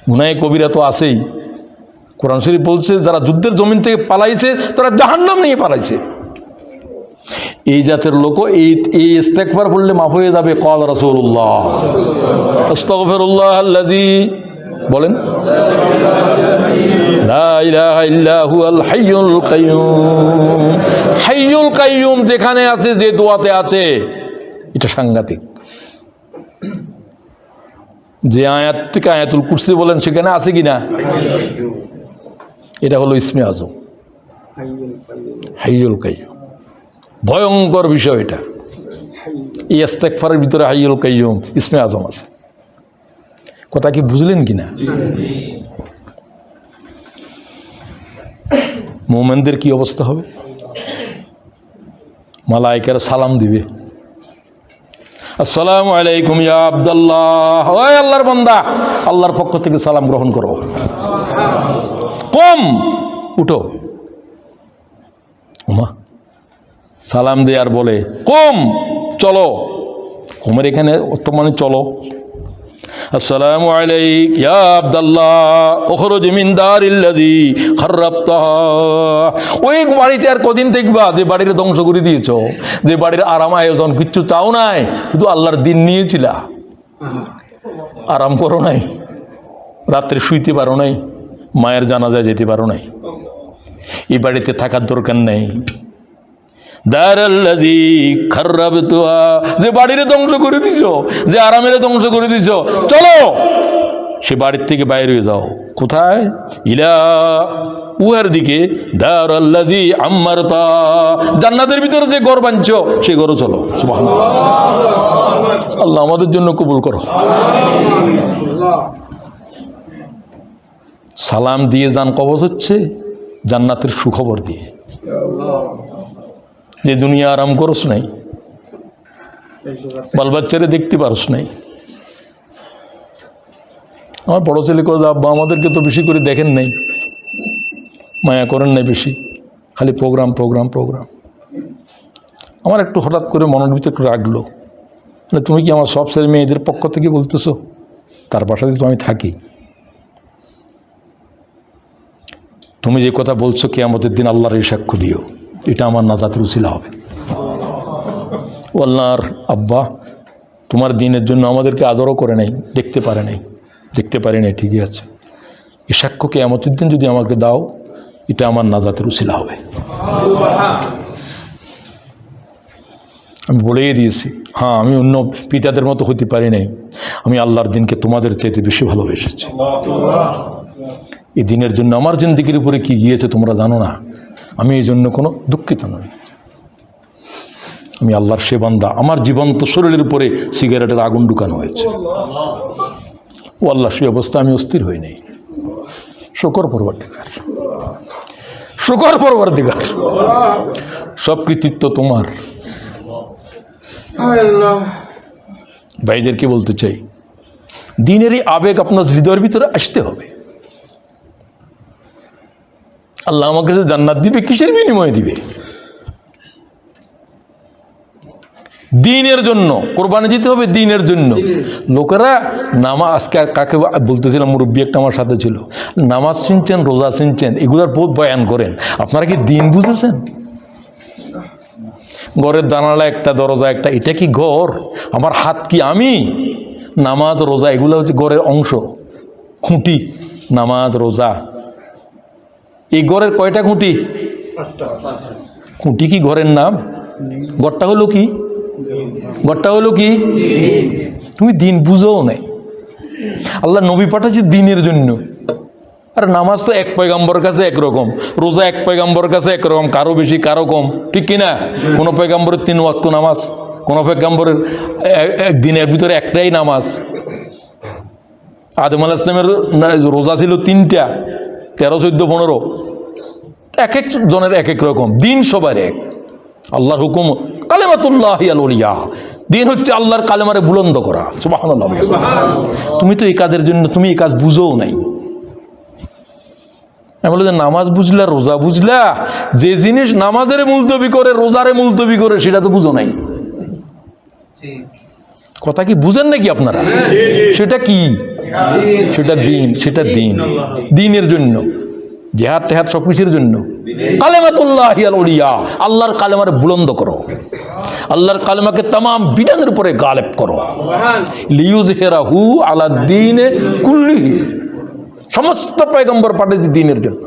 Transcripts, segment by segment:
গুনাহে কবিরা তো আছেই। কোরআন শরীফ বলছে যারা যুদ্ধের জমিন থেকে পালাইছে তারা জাহান্নাম নিয়ে পালাইছে। এই জাতের লোক এই ইস্তেগফার পড়লে মাফ হয়ে যাবে। ক্বাল রাসূলুল্লাহ আস্তাগফিরুল্লাহ আল্লাযী, বলেন, লা ইলাহা ইল্লা হুয়াল হাইয়ুল কাইয়্যুম। হাইয়ুল কাইয়্যুম যেখানে আছে, যে দোয়াতে আছে, এটা সাংঘাতিক। যে আয়াত থেকে আয়াতুল কুরসি বলেন সেখানে আছে কিনা? এটা হলো ইসমে আজম, হাইয়ুল কাইয়্যুম। ভয়ঙ্কর বিষয় এটা। এই ইস্তেগফারের ভিতরে হাইয়ুল কাইয়্যুম ইসমে আজম আছে। কথা কি বুঝলেন কিনা? মুমিনদের কি অবস্থা হবে? মালায়েকারা সালাম দিবে, আসসালামু আলাইকুম ইয়া আব্দুল্লাহ, ওই আল্লাহর বান্দা, আল্লাহর পক্ষ থেকে সালাম গ্রহণ করো। কম, উঠো। ওমা, সালাম দিয়ে আর বলে কম, চলো। কমের এখানে মানে চলো। আসসালামু আলাইক ইয়া আব্দুল্লাহ, উখরুজ মিন দারিল্লাযী খাররাবতাহা। ওই বাড়িতে আর কদিন দেখবা যে বাড়ির ধ্বংস করে দিয়েছো, যে বাড়ির আরাম আয়োজন কিচ্ছু চাও নাই, শুধু আল্লাহর দিন নিয়েছিলা, আরাম করো নাই, রাত্রে শুইতে পারো নাই, মায়ের জানাজায় যেতে পারো নাই। এই বাড়িতে থাকার দরকার নেই। দারাল্লাযী খাররাবতুহা, যে বাড়িরে ধ্বংস করে দিছো, যে আরামের ধ্বংস করে দিছো, চলো সে বাড়ির থেকে বাইরে হয়ে যাও। কোথায়? ইলা, উহার দিকে। দারাল্লাযী আম্মারতা, জান্নাতের ভিতরে যে ঘর বানছো সেই ঘরে চলো। সুবহানাল্লাহ। আল্লাহ আমাদের জন্য কবুল করো। সালাম দিয়ে যান কবজ হচ্ছে জান্নাতের সুখবর দিয়ে। যে দুনিয়া আরাম করস নাই, বাল বাচ্চারে দেখতে পারস নাই। আমার বড় ছেলে কয়ে, আব্বা আমাদেরকে তো বেশি করে দেখেন নাই, মায়া করেন নাই বেশি, খালি প্রোগ্রাম প্রোগ্রাম প্রোগ্রাম। আমার একটু হঠাৎ করে মনের ভিতরে একটু রাখলো, তুমি কি আমার সব ছেলে মেয়েদের পক্ষ থেকে বলতেছো? তার পাশে তো আমি থাকি। তুমি যে কথা বলছো কিয়ামতের দিন আল্লাহর এই সাক্ষ্য দিও, এটা আমার নাজাতের উসিলা হবে। ও আল্লাহর আব্বা, তোমার দিনের জন্য আমাদেরকে আদরও করে নাই, দেখতে পারে নাই, দেখতে পারি নাই, ঠিকই আছে। এই সাক্ষ্য কিয়ামতের দিন যদি আমাকে দাও, এটা আমার নাজাতের উসিলা হবে। আমি বলেই দিয়েছি, হ্যাঁ আমি অন্য পিতাদের মতো হতে পারি নাই, আমি আল্লাহর দিনকে তোমাদের চাইতে বেশি ভালোবেসেছি। এই দিনের জন্য আমার জিন্দেগির উপরে কি গিয়েছে তোমরা জানো না। আমি এই জন্য কোনো দুঃখিত নই। আমি আল্লাহর সে বান্দা, আমার জীবন্ত শরীরের উপরে সিগারেটের আগুন ঢুকানো হয়েছে। ও আল্লাহ, সেই অবস্থা আমি অস্থির হই নাই। শুকর পরবর্তীকার, শুকর পরবর্তীকার, সব কৃতিত্ব তোমার। ভাইদেরকে বলতে চাই, দিনের এই আবেগ আপনার হৃদয়ের ভিতরে আসতে হবে। আল্লাহ আমাকে যে জান্নাত দিবে, কিসের বিনিময়ে দিবে? দিনের জন্য কোরবানি দিতে হবে, দিনের জন্য। লোকেরা নামাজ, আজকে কাকে বলতেছিলাম, মুরব্বী একটা আমার সাথে ছিল, নামাজ চিনছেন, রোজা চিনছেন, এগুলার বহুত বয়ান করেন। আপনারা কি দিন বুঝেছেন? ঘরের জানালা একটা, দরজা একটা, এটা কি ঘর? আমার হাত কি আমি? নামাজ রোজা এগুলো হচ্ছে ঘরের অংশ, খুঁটি। নামাজ রোজা, এই ঘরের কয়টা খুঁটি? খুঁটি কি ঘরের নাম? ঘরটা হলো কি? ঘরটা হলো কি? তুমি দিন বুঝো নাই। আল্লাহ নবী পাঠাচ্ছে দিনের জন্য। আর নামাজ তো এক পয়গাম্বরের কাছে একরকম, রোজা এক পয়গাম্বরের কাছে একরকম, কারো বেশি কারো কম, ঠিক কিনা? কোনো পয়গাম্বরের 3 ওয়াক্ত নামাজ, কোনো পয়গাম্বরের একদিনের ভিতরে একটাই নামাজ। আদম আলাইহিস সালামের রোজা ছিল 3টা, 13, 14, 15। এক এক জনের এক এক রকম দিন, সবার এক। আল্লাহর হুকুম কালেমাতুল্লাহি আল উলিয়া, দিন হচ্ছে আল্লাহর কালেমারে বুলন্দ করা। সুবহানাল্লাহ। তুমি তো এই কাজের জন্য, তুমি এই কাজ বুঝো নাই। আমি বলি যে নামাজ বুঝলা, রোজা বুঝলা, যে জিনিস নামাজের মুলতবি করে, রোজারে মুলতবি করে, সেটা তো বুঝো নাই। কথা কি বুঝেন নাকি আপনারা? সেটা কি? সেটা দিন, সেটা দিন, দিনের জন্য। জিহাদ টেহাদ সব কিছুর জন্য। কালেমাতুল্লাহি আল উলিয়া, আল্লাহর কালেমারে বুলন্দ করো, আল্লাহর কালেমাকে তামাম বিধানের উপরে গালেব করো। লিইয়ুযহিরাহু আলা দ্বীনি কুল্লিহি, সমস্ত পয়গম্বর পাঠিয়েছে দ্বীনের জন্য।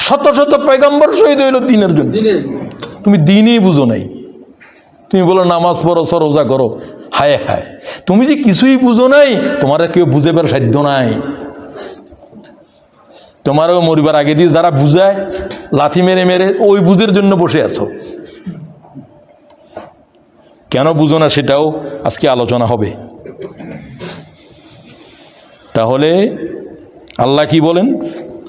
শত শত পয়গম্বর শহীদ হইল দ্বীনের জন্য। তুমি দ্বীনই বুঝো নাই, তুমি বলো নামাজ পড়ো, রোজা করো। হায় হায়, তুমি যে কিছুই বুঝো নাই, তোমার কেউ বুঝেবার সাধ্য নাই। তোমারও মরিবার আগে দিয়ে যারা বুঝায়, লাথি মেরে মেরে ওই বুঝের জন্য বসে আছো। কেন বুঝো না সেটাও আজকে আলোচনা হবে। তাহলে আল্লাহ কি বলেন?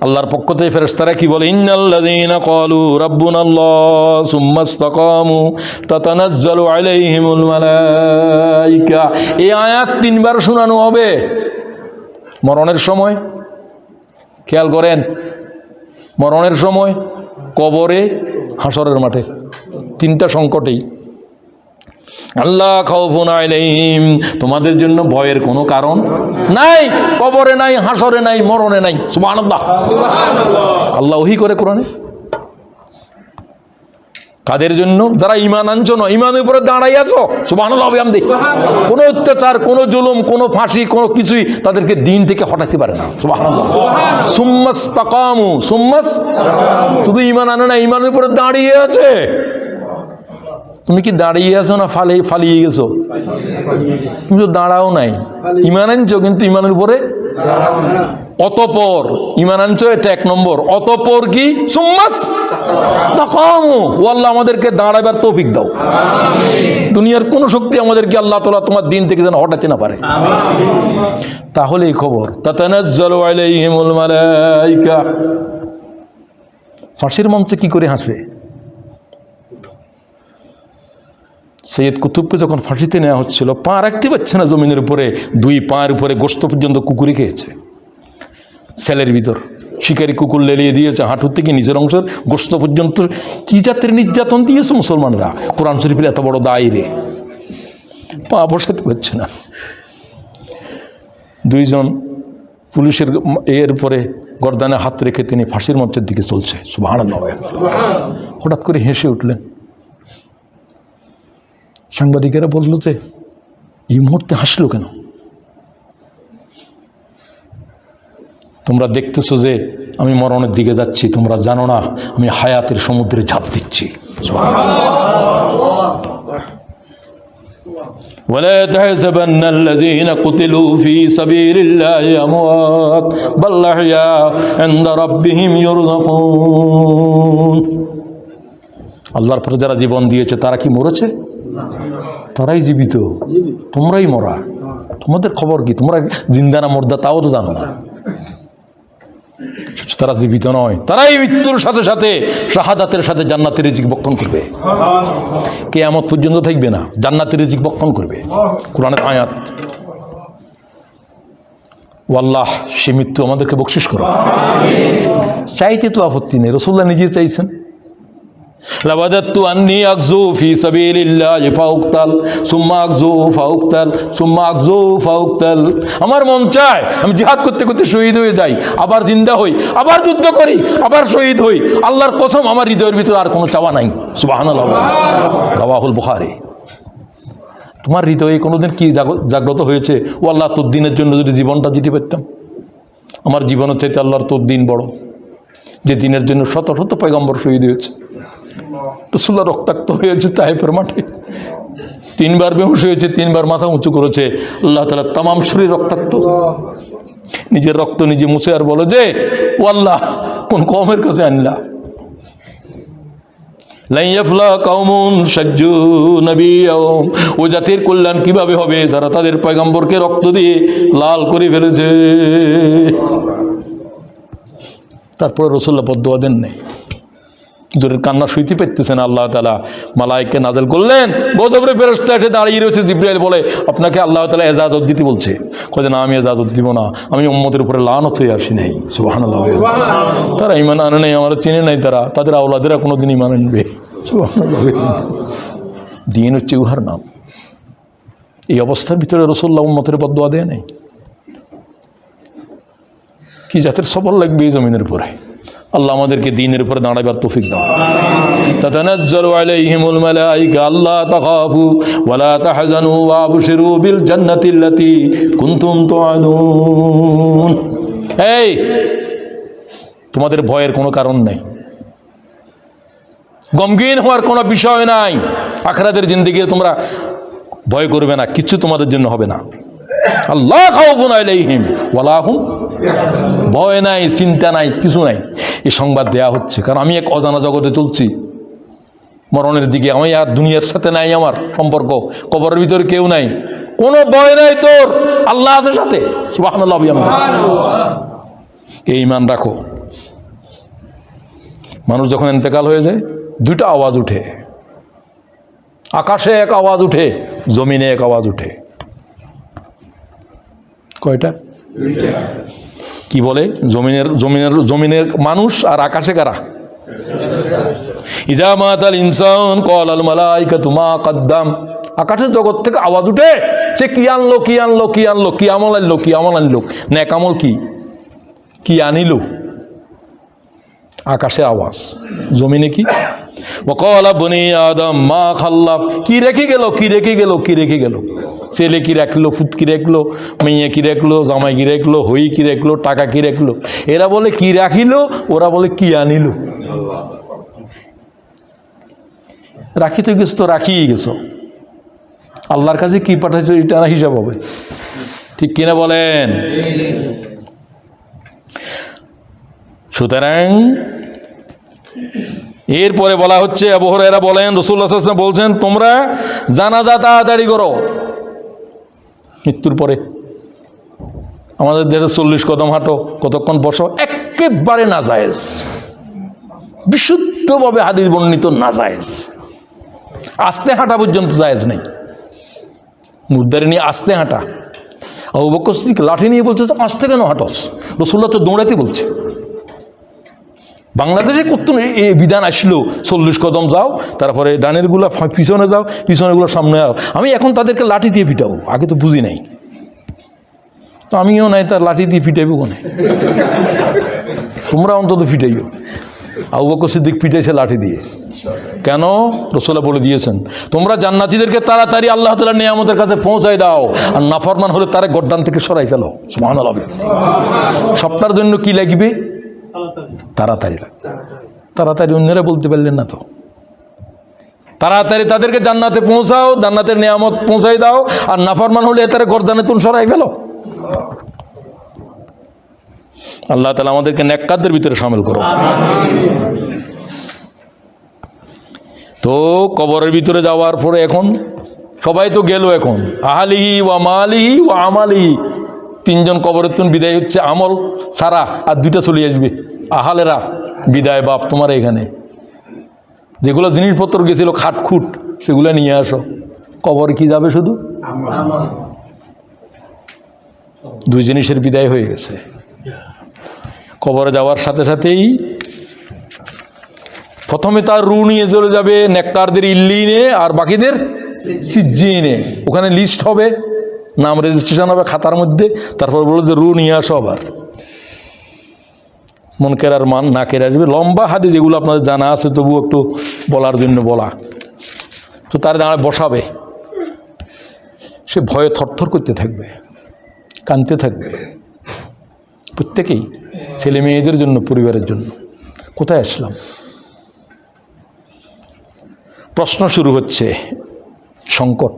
আল্লাহর পক্ষ থেকে ফেরেশতারা কি বলে? ইন্নাল্লাযীনা ক্বালু রাব্বুনাল্লাহ সুম্মা ইসতাকামু তাতানাজ্জালু আলাইহিমুল মালায়েকা। এই আয়াত 3 বার শোনানো হবে মরণের সময়। খেয়াল করেন, মরণের সময়, কবরে, হাসরের মাঠে, 3টা সংকটেই। আল্লাহ খাউফুন আলাইহিম, তোমাদের জন্য ভয়ের কোনো কারণ নাই, কবরে নাই, হাসরে নাই, মরণে নাই। সুবহানাল্লাহ, আল্লাহ ওহী করে কোরআনে। কাদের জন্য? যারা ঈমান আনছো না, ঈমানের উপরে দাঁড়াই আছো। সুবহানাল্লাহ বিহামদি। কোনো অত্যাচার, কোনো জুলুম, কোনো ফাঁসি, কোনো কিছুই তাদেরকে দিন থেকে হটাতে পারে না। সুবহানাল্লাহ। সুম্মাস্তাকামু, শুধু ঈমান আনে না, ঈমানের উপরে দাঁড়িয়ে আছে। তুমি কি দাঁড়িয়ে আছো না ফালিয়ে গেছো? তুমি তো দাঁড়াও নাই, ঈমান আনছো কিন্তু ঈমানের উপরে। অতঃপর ঈমান আনছো, এটা 1 নম্বর। অতঃপর কি? সুম্মাস্তাকামু, ও আল্লাহ আমাদেরকে দাঁড়াবার তৌফিক দাও। দুনিয়ার কোন শক্তি আমাদেরকে আল্লাহ তাআলা তোমার দিন থেকে যেন হটাতে না পারে। তাহলে এই খবর, তাতানাজ্জালু আলাইহিমুল মালায়েকা। ফাঁসির মঞ্চে কি করে হাসবে? সৈয়দ কুতুবকে যখন ফাঁসিতে নেওয়া হচ্ছিল, পা রাখতে পারছে না জমিনের উপরে, 2 পায়ের উপরে গোশত পর্যন্ত কুকুরে খেয়েছে। সেলের ভিতর শিকারি কুকুর লেলিয়ে দিয়েছে, হাঁটুর থেকে নিচের অংশের গোশত পর্যন্ত। কি জাতের নির্যাতন দিয়েছে মুসলমানরা! কোরআন শরীফের এত বড় দায়রে, পা বসাতে পারছে না। 2 জন পুলিশের এর উপরে গর্দানে হাত রেখে তিনি ফাঁসির মঞ্চের দিকে চলছে। সুবহানাল্লাহ। হঠাৎ করে হেসে উঠলেন। সাংবাদিকেরা বলল যে এই মুহূর্তে হাসলো কেন? তোমরা দেখতেছো যে আমি মরণের দিকে যাচ্ছি, তোমরা জানো না আমি হায়াতের সমুদ্রে ঝাঁপ দিচ্ছি। ولا تحسبن الذين قتلوا في سبيل الله أموات بل أحياء عند ربهم يرزقون। আল্লাহর পরে যারা জীবন দিয়েছে তারা কি মরেছে? তারাই জীবিত, তোমরাই মরা। তোমাদের খবর কি? তোমরা জিন্দা না মুর্দা তাও তো জানো না। তারা জীবিত নয়, তারাই মৃত্যুর সাথে সাথে শাহাদাতের সাথে জান্নাতের রিজিক ভক্ষণ করবে। কিয়ামত পর্যন্ত থাকবে না, জান্নাতের রিজিক ভক্ষণ করবে। কোরআনের আয়াত। আল্লাহ সে মৃত্যু আমাদেরকে বকশিশ করো। চাইতে তো আপত্তি নেই, রাসূলুল্লাহ নিজে চাইছেন। লাওয়াদাতু আন্নী আগজু ফি সাবিলিল্লাহি ফাউকতাল সুম্মা আগজু ফাউকতাল সুম্মা আগজু ফাউকতাল। আমার মন চায় আমি জিহাদ করতে করতে শহীদ হয়ে যাই, আবার জিন্দা হই, আবার যুদ্ধ করি, আবার শহীদ হই। আল্লাহর কসম, আমার হৃদয়ের ভিতরে আর কোনো চাওয়া নাই। সুবহানাল্লাহ। রাওয়াহুল বুখারী। তোমার হৃদয়ে কোনোদিন কি জাগ্রত হয়েছে, ও আল্লাহ তোর দিনের জন্য যদি জীবনটা দিতে পারতাম? আমার জীবনের চাইতে আল্লাহর তোর দিন বড়, যে দিনের জন্য শত শত পয়গম্বর শহীদ হয়েছে। রাসূলুল্লাহ রক্তাক্ত হয়েছে তায়েফের মাঠে, 3 বার বেহুশ হয়েছে, 3 বার মাথা উঁচু করেছে। আল্লাহ তাআলা তামাম শরীর রক্তাক্ত, নিজের রক্ত নিজে মুছে আর বলে যে ও আল্লাহ কোন কওমের কাছে আনলা। লা ইয়াফলা কওমুন শাজ্জু নবিয়্যাহুম। ও জাতির কল্যাণ কিভাবে হবে যারা তাদের পয়গম্বরকে রক্ত দিয়ে লাল করে ফেলেছে। তারপরে রাসূলুল্লাহ বদদুয়া দেন নাই, জোরের কান্না সইতে পারতেছেন। আল্লাহ তাআলা মালায়েকা নাযিল করলেন, গজবের ফেরেশতা এসে দাঁড়িয়ে রয়েছে। জিবরাইল বলে আপনাকে আল্লাহ তাআলা ইজাজত দিতে বলছে। কয় না, আমি ইজাজত দিব না, আমি উম্মতের উপরে লানত হয়ে আসি নাই। সুবহানাল্লাহ। তারা ঈমান আনে নাই, আমার চিনে নাই, তারা তাদের আওলাদেরা কোনোদিন ঈমান আনবে। সুবহানাল্লাহ। দিন হচ্ছে উহার নাম। এই অবস্থার ভিতরে রাসূলুল্লাহ উম্মতের বদদুয়া দেয় নাই? কি জাতের সবর লাগবে এই জমিনের উপরে। আল্লাহ আমাদেরকে দ্বীনের উপরে দাঁড়াবার তৌফিক দাও। তাতানাজ্জালু আলাইহিমুল মালায়েকা আল্লা তাখাফু ওয়া লা তাহজানু ওয়া আবশিরু বিল জান্নাতিল্লাতী কুনতুম তুআদুন। এই তোমাদের ভয়ের কোনো কারণ নাই, গমগীন হওয়ার কোনো বিষয় নাই। আখিরাতের জিন্দেগিতে তোমরা ভয় করবে না, কিছু তোমাদের জন্য হবে না। আল্লাহ খাউফুন আলাইহিম ওয়া লা হুম, ভয় নাই, চিন্তা নাই, কিছু নাই। এই সংবাদ দেয়া হচ্ছে কারণ আমি এক অজানা জগতে চলছি, মরণের দিকে। আমি আর দুনিয়ার সাথে নাই আমার সম্পর্ক, কবরের ভিতরে কেউ নাই, কোনো ভয় নাই তোর, আল্লাহ আছে সাথে। সুবহানাল্লাহ। এই ঈমান রাখো। মানুষ যখন ইন্তেকাল হয়ে যায় দুইটা আওয়াজ উঠে, আকাশে এক আওয়াজ উঠে, জমিনে এক আওয়াজ উঠে। কয়টা? কি বলে? জমিনের জমিনের জমিনের মানুষ আর আকাশে কারা? ইজা মাতাল ইনসান ক্বালাল মালাইকাতু মা কদ্দাম। আকাশের জগৎ থেকে আওয়াজ উঠে, সে কি আনলো, কি আনলো, কি আনলো, কি আমল আনলো, কি আমল আনলো, নেক আমল কি আনিল। আকাশে আওয়াজ, জমিনে কি? ওয়াকালা বনি আদম মা খাল্লাফ। কি রেখে গেল, কি রেখে গেল, কি রেখে গেল? ছেলে কি রাখলো, ফুত কি রাখলো, মেয়ে কি রাখলো, জামাই কি রাখলো, হই কি রাখলো, টাকা কি রাখলো। এরা বলে কি রাখিল, ওরা বলে কি আনিল। রাখিতে গেছো তো রাখিয়ে গেছো, আল্লাহর কাছে কি পাঠাইছো এটা হিসাব হবে। ঠিক কিনা বলেন? সুতরাং এরপরে বলা হচ্ছে, আবু হুরায়রা বলেন রাসূলুল্লাহ সাল্লাল্লাহু আলাইহি ওয়াসাল্লাম বলছেন, তোমরা জানাজা তাড়াতাড়ি করো মৃত্যুর পরে। আমাদের দেশে 40 কদম হাঁটো, কতক্ষণ বসো, একেবারে নাজায়েজ, বিশুদ্ধভাবে হাদিস বর্ণিত নাজায়েজ। আস্তে হাঁটা পর্যন্ত জায়েজ নেই। মুর্দারে নিয়ে আস্তে হাঁটা। আবু বকর সিদ্দিক লাঠি নিয়ে বলছে আস্তে কেন হাঁটস? রাসূলুল্লাহ তো দৌড়াতে বলছে। বাংলাদেশে কত এই বিধান আসলো, 40 কদম যাও, তারপরে ডানের গুলা পিছনে যাও, পিছনের গুলো সামনে যাও। আমি এখন তাদেরকে লাঠি দিয়ে পিটাবো, আগে তো বুঝি নাই, তো আমিও নাই তার লাঠি দিয়ে পিটাইবো কোনে। তোমরা অন্তত পিটাইও। আবু বকর সিদ্দিক পিটাইছে লাঠি দিয়ে। কেন? রাসূলুল্লাহ বলে দিয়েছেন, তোমরা জান্নাতীদেরকে তাড়াতাড়ি আল্লাহ তাআলার নিয়ামতের কাছে পৌঁছায় দাও, আর নাফরমান হলে তারা গর্দান থেকে সরাই ফেলো। সুবহানাল্লাহ। সবটার জন্য কি লাগবে? তাড়াতাড়ি লাগবে। তাড়াতাড়ি অন্যরা বলতে পারলেন না তো। তাড়াতাড়ি তাদেরকে জান্নাতে পৌঁছাও, জান্নাতের নিয়ামত পৌঁছাই দাও, আর নাফরমান হলে তারা গর্দানে তুন সরাই ফেলো। আল্লাহ তাআলা আমাদেরকে নেককারদের ভিতরে শামিল করো। তো কবরের ভিতরে যাওয়ার পরে এখন সবাই তো গেল, এখন আহলিহি ওয়া মালিহি ওয়া আমালিহি, 3 জন কবরের তুন বিদায় হচ্ছে, আমল সারা, আর 2টা চলে আসবে। আহালেরা বিদায়, বাপ তোমার এখানে যেগুলো জিনিসপত্র গেছিল খাটখুট, সেগুলো নিয়ে আসো। কবরে কি যাবে? শুধু 2 জিনিসের বিদায় হয়ে গেছে। কবরে যাওয়ার সাথে সাথেই প্রথমে তার রু নিয়ে চলে যাবে নেককারদের ইল্লিনে, আর বাকিদের সিজ্জিনে। ওখানে লিস্ট হবে, নাম রেজিস্ট্রেশন হবে খাতার মধ্যে। তারপর বললো যে রু নিয়ে আসো। আবার মুনকার আর মান নাকির আসবে। লম্বা হাদিস, যেগুলো আপনাদের জানা আছে, তবু একটু বলার জন্য বলা। তো তার দাঁড়ায় বসাবে, সে ভয়ে থরথর করতে থাকবে, কাঁদতে থাকবে, প্রত্যেকেই, ছেলে মেয়েদের জন্য, পরিবারের জন্য। কোথায় আসলাম? প্রশ্ন শুরু হচ্ছে, সংকট,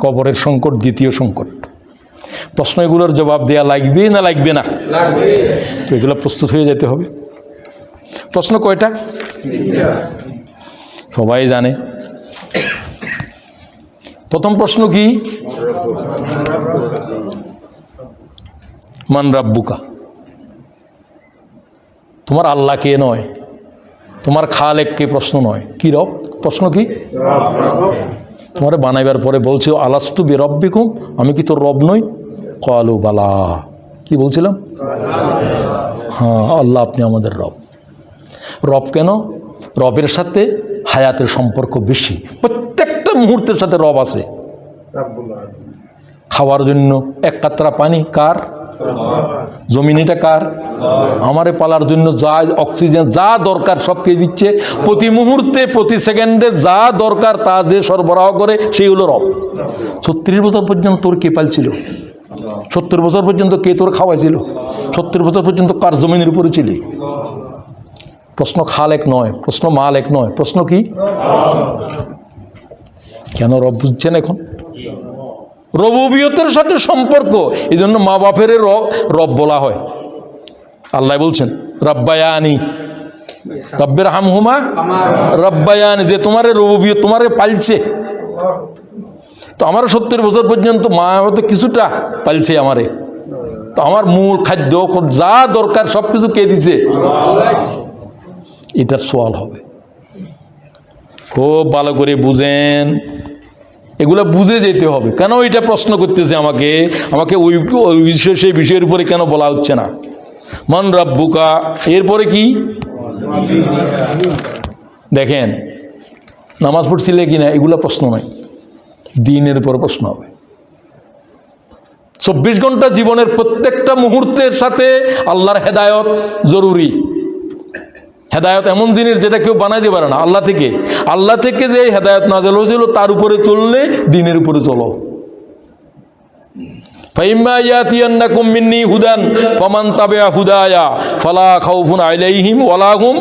কবরের সংকট, দ্বিতীয় সংকট। প্রশ্ন এগুলোর জবাব দেওয়া লাগবে না লাগবে না? তো এগুলো প্রস্তুত হয়ে যেতে হবে। প্রশ্ন কয়টা? সবাই জানে। প্রথম প্রশ্ন কি? মান রাব্বুকা, তোমার আল্লাহ কে নয়, তোমার খালেক কে প্রশ্ন নয়। কি রব? প্রশ্ন কি? তোমার বানাইবার পরে বলছো আলাস্তু বিরব্বিকুম, আমি কি তোর রব নই? ক্বালু বালা। কি বলছিলাম? হ্যাঁ, আল্লাহ আপনি আমাদের রব। রব কেন? রবের সাথে হায়াতের সম্পর্ক বেশি, প্রত্যেকটা মুহূর্তের সাথে রব আছে। খাওয়ার জন্য এক কাতরা পানি কার? জমিনিটা কার? আমারে পালার জন্য যা অক্সিজেন যা দরকার সব কে দিচ্ছে? প্রতি মুহূর্তে প্রতি সেকেন্ডে যা দরকার তা যে সরবরাহ করে সেই হলো রব। 36 বছর পর্যন্ত তোর কে পালছিল? 70 বছর পর্যন্ত কে তোর খাওয়াইছিল? 70 বছর পর্যন্ত কার জমিনের উপরে ছিলি? প্রশ্ন খাল এক নয়, প্রশ্ন মাল এক নয়, প্রশ্ন কি? কেন রব বুঝছেন এখন? রবুবিয়তের সাথে সম্পর্ক, এই জন্য মা বাপের রব বলা হয়। আল্লাহ বলছেন রব্বায়ানি, রব্বের হামহুমা রব্বায়ানি, যে তোমারে রবুবিয়ত তোমারে পালছে। তো আমার 70 বছর পর্যন্ত মা হয়তো কিছুটা পালছে আমারে, তো আমার মূল খাদ্য যা দরকার সব কিছু কে দিছে? এটার সওয়াল হবে। খুব ভালো করে বুঝেন, এগুলো বুঝে যেতে হবে। কেন এটা প্রশ্ন করতেছে আমাকে ওই বিষয় সেই বিষয়ের উপরে কেন বলা হচ্ছে না? মান রাব্বুকা, এরপরে কি দেখেন, নামাজ পড়ছিলে কিনা এগুলো প্রশ্ন নয়, দিনের উপর প্রশ্ন হবে। 24 ঘন্টা জীবনের প্রত্যেকটা মুহূর্তের সাথে আল্লাহর হেদায়ত জরুরি। হেদায়ত এমন জিনিস যেটা কেউ বানাইতে পারে না, আল্লাহ থেকে যে হেদায়ত নাযিল হয়েছিল তার উপরে চললে দিনের উপরে চলো। ফাইম্মা ইয়াতিয়ান্নাকুম মিন্নী হুদান ফামান তাবিআ হুদায়া ফালা খাউফুন আলাইহিম ওয়ালা হুম।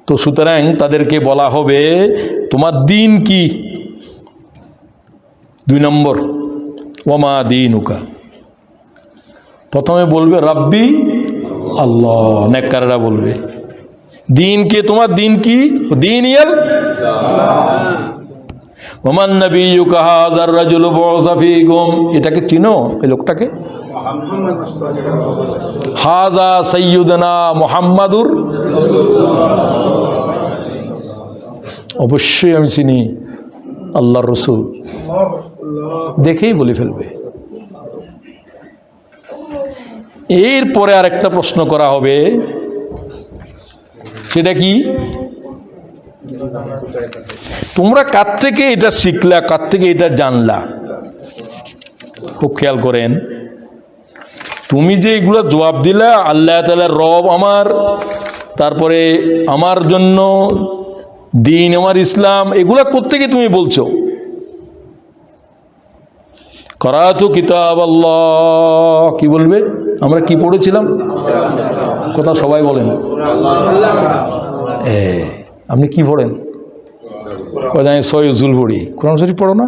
তো সুতরাং তাদেরকে বলা হবে তোমার দিন কি? 2 নম্বর ওয়ামা দীনুকা। প্রথমে বলবে রাব্বি আল্লাহ, নেককাররা বলবে দিন কে? তোমার দিন কি? দিন ইয়াল ওমান নবিয়্যুকা হাযার রাজুলু বু'সা ফীকুম। এটাকে চিনো? এই লোকটাকে? হাযা সাইয়্যিদুনা মুহাম্মাদুর। অবশ্যই আমি চিনি আল্লাহর রাসূল, দেখেই বলে ফেলবে। এরপরে আরেকটা প্রশ্ন করা হবে, সেটা কি? তোমরা কার থেকে এটা শিখলা, কার থেকে এটা জানলা? খুব খেয়াল করেন, তুমি যে এগুলো জবাব দিলা আল্লাহ তাআলা রব আমার, তারপরে আমার জন্য দিন আমার ইসলাম, এগুলা কোত্থেকে তুমি বলছো? করাতু কিতাব আল্লাহ, কি বলবে? আমরা কি পড়েছিলাম? কথা সবাই বলেন। আপনি কি পড়েন? কথা আমি সহিহুল পড়ি। কোরআন শরীফ পড়ো না?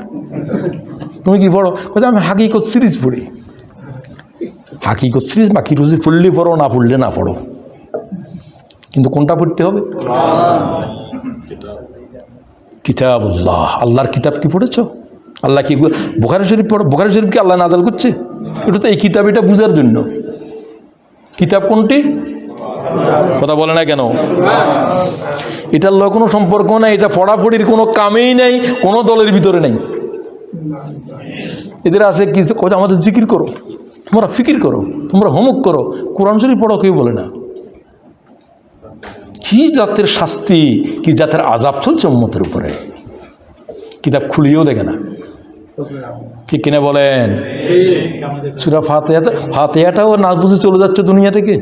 তুমি কি পড়ো? কথা আমি হাকিকত সিরিজ পড়ি। হাকিকত সিরিজ বাকি রুজি পড়লে পড়ো, না পড়লে না পড়ো, কিন্তু কোনটা পড়তে হবে? কিতাবুল্লাহ, আল্লাহর কিতাব কি পড়েছো? আল্লাহ কি বুখারী শরীফ পড়ো? বুখারী শরীফ কি আল্লাহ নাযাল করছে? এটা তো এই কিতাব, এটা বুঝার জন্য। কিতাব কোনটি? কথা বলে না কেন? এটার লয় কোনো সম্পর্ক নাই, এটা পড়াপড়ির কোনো কামেই নাই, কোনো দলের ভিতরে নাই। এদের আছে কিছু কথা, আমাদের জিকির করো, তোমরা ফিকির করো, তোমরা হোমওয়ার্ক করো, কোরআন শরীফ পড়ো, কেউ বলে না। কি জাতের শাস্তি, কি জাতের আযাব চলছে উম্মতের উপরে, কিতাব খুলিয়েও দেখে না। ঠিক কিনা বলেন? সূরা ফাতিহাটাও না বুঝে চলে যাচ্ছে দুনিয়া থেকে।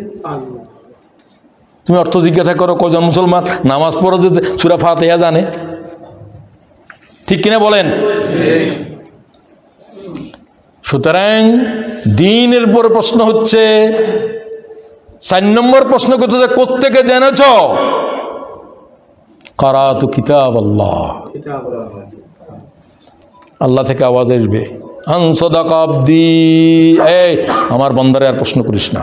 তুমি অর্থ জিজ্ঞাসা করো, কজন মুসলমান নামাজ পড়ো যে সূরা ফাতিহা জানে? ঠিক কিনা বলেন? সুতরাং দিনের পর প্রশ্ন হচ্ছে, 4 নম্বর প্রশ্ন করতে যে কোত্থেকে জেনেছ? কারাতু কিতাব আল্লাহ, আল্লাহ থেকে আওয়াজ আসবে আন সাদাকা আবদি, এই আমার বান্দারে আর প্রশ্ন করিস না।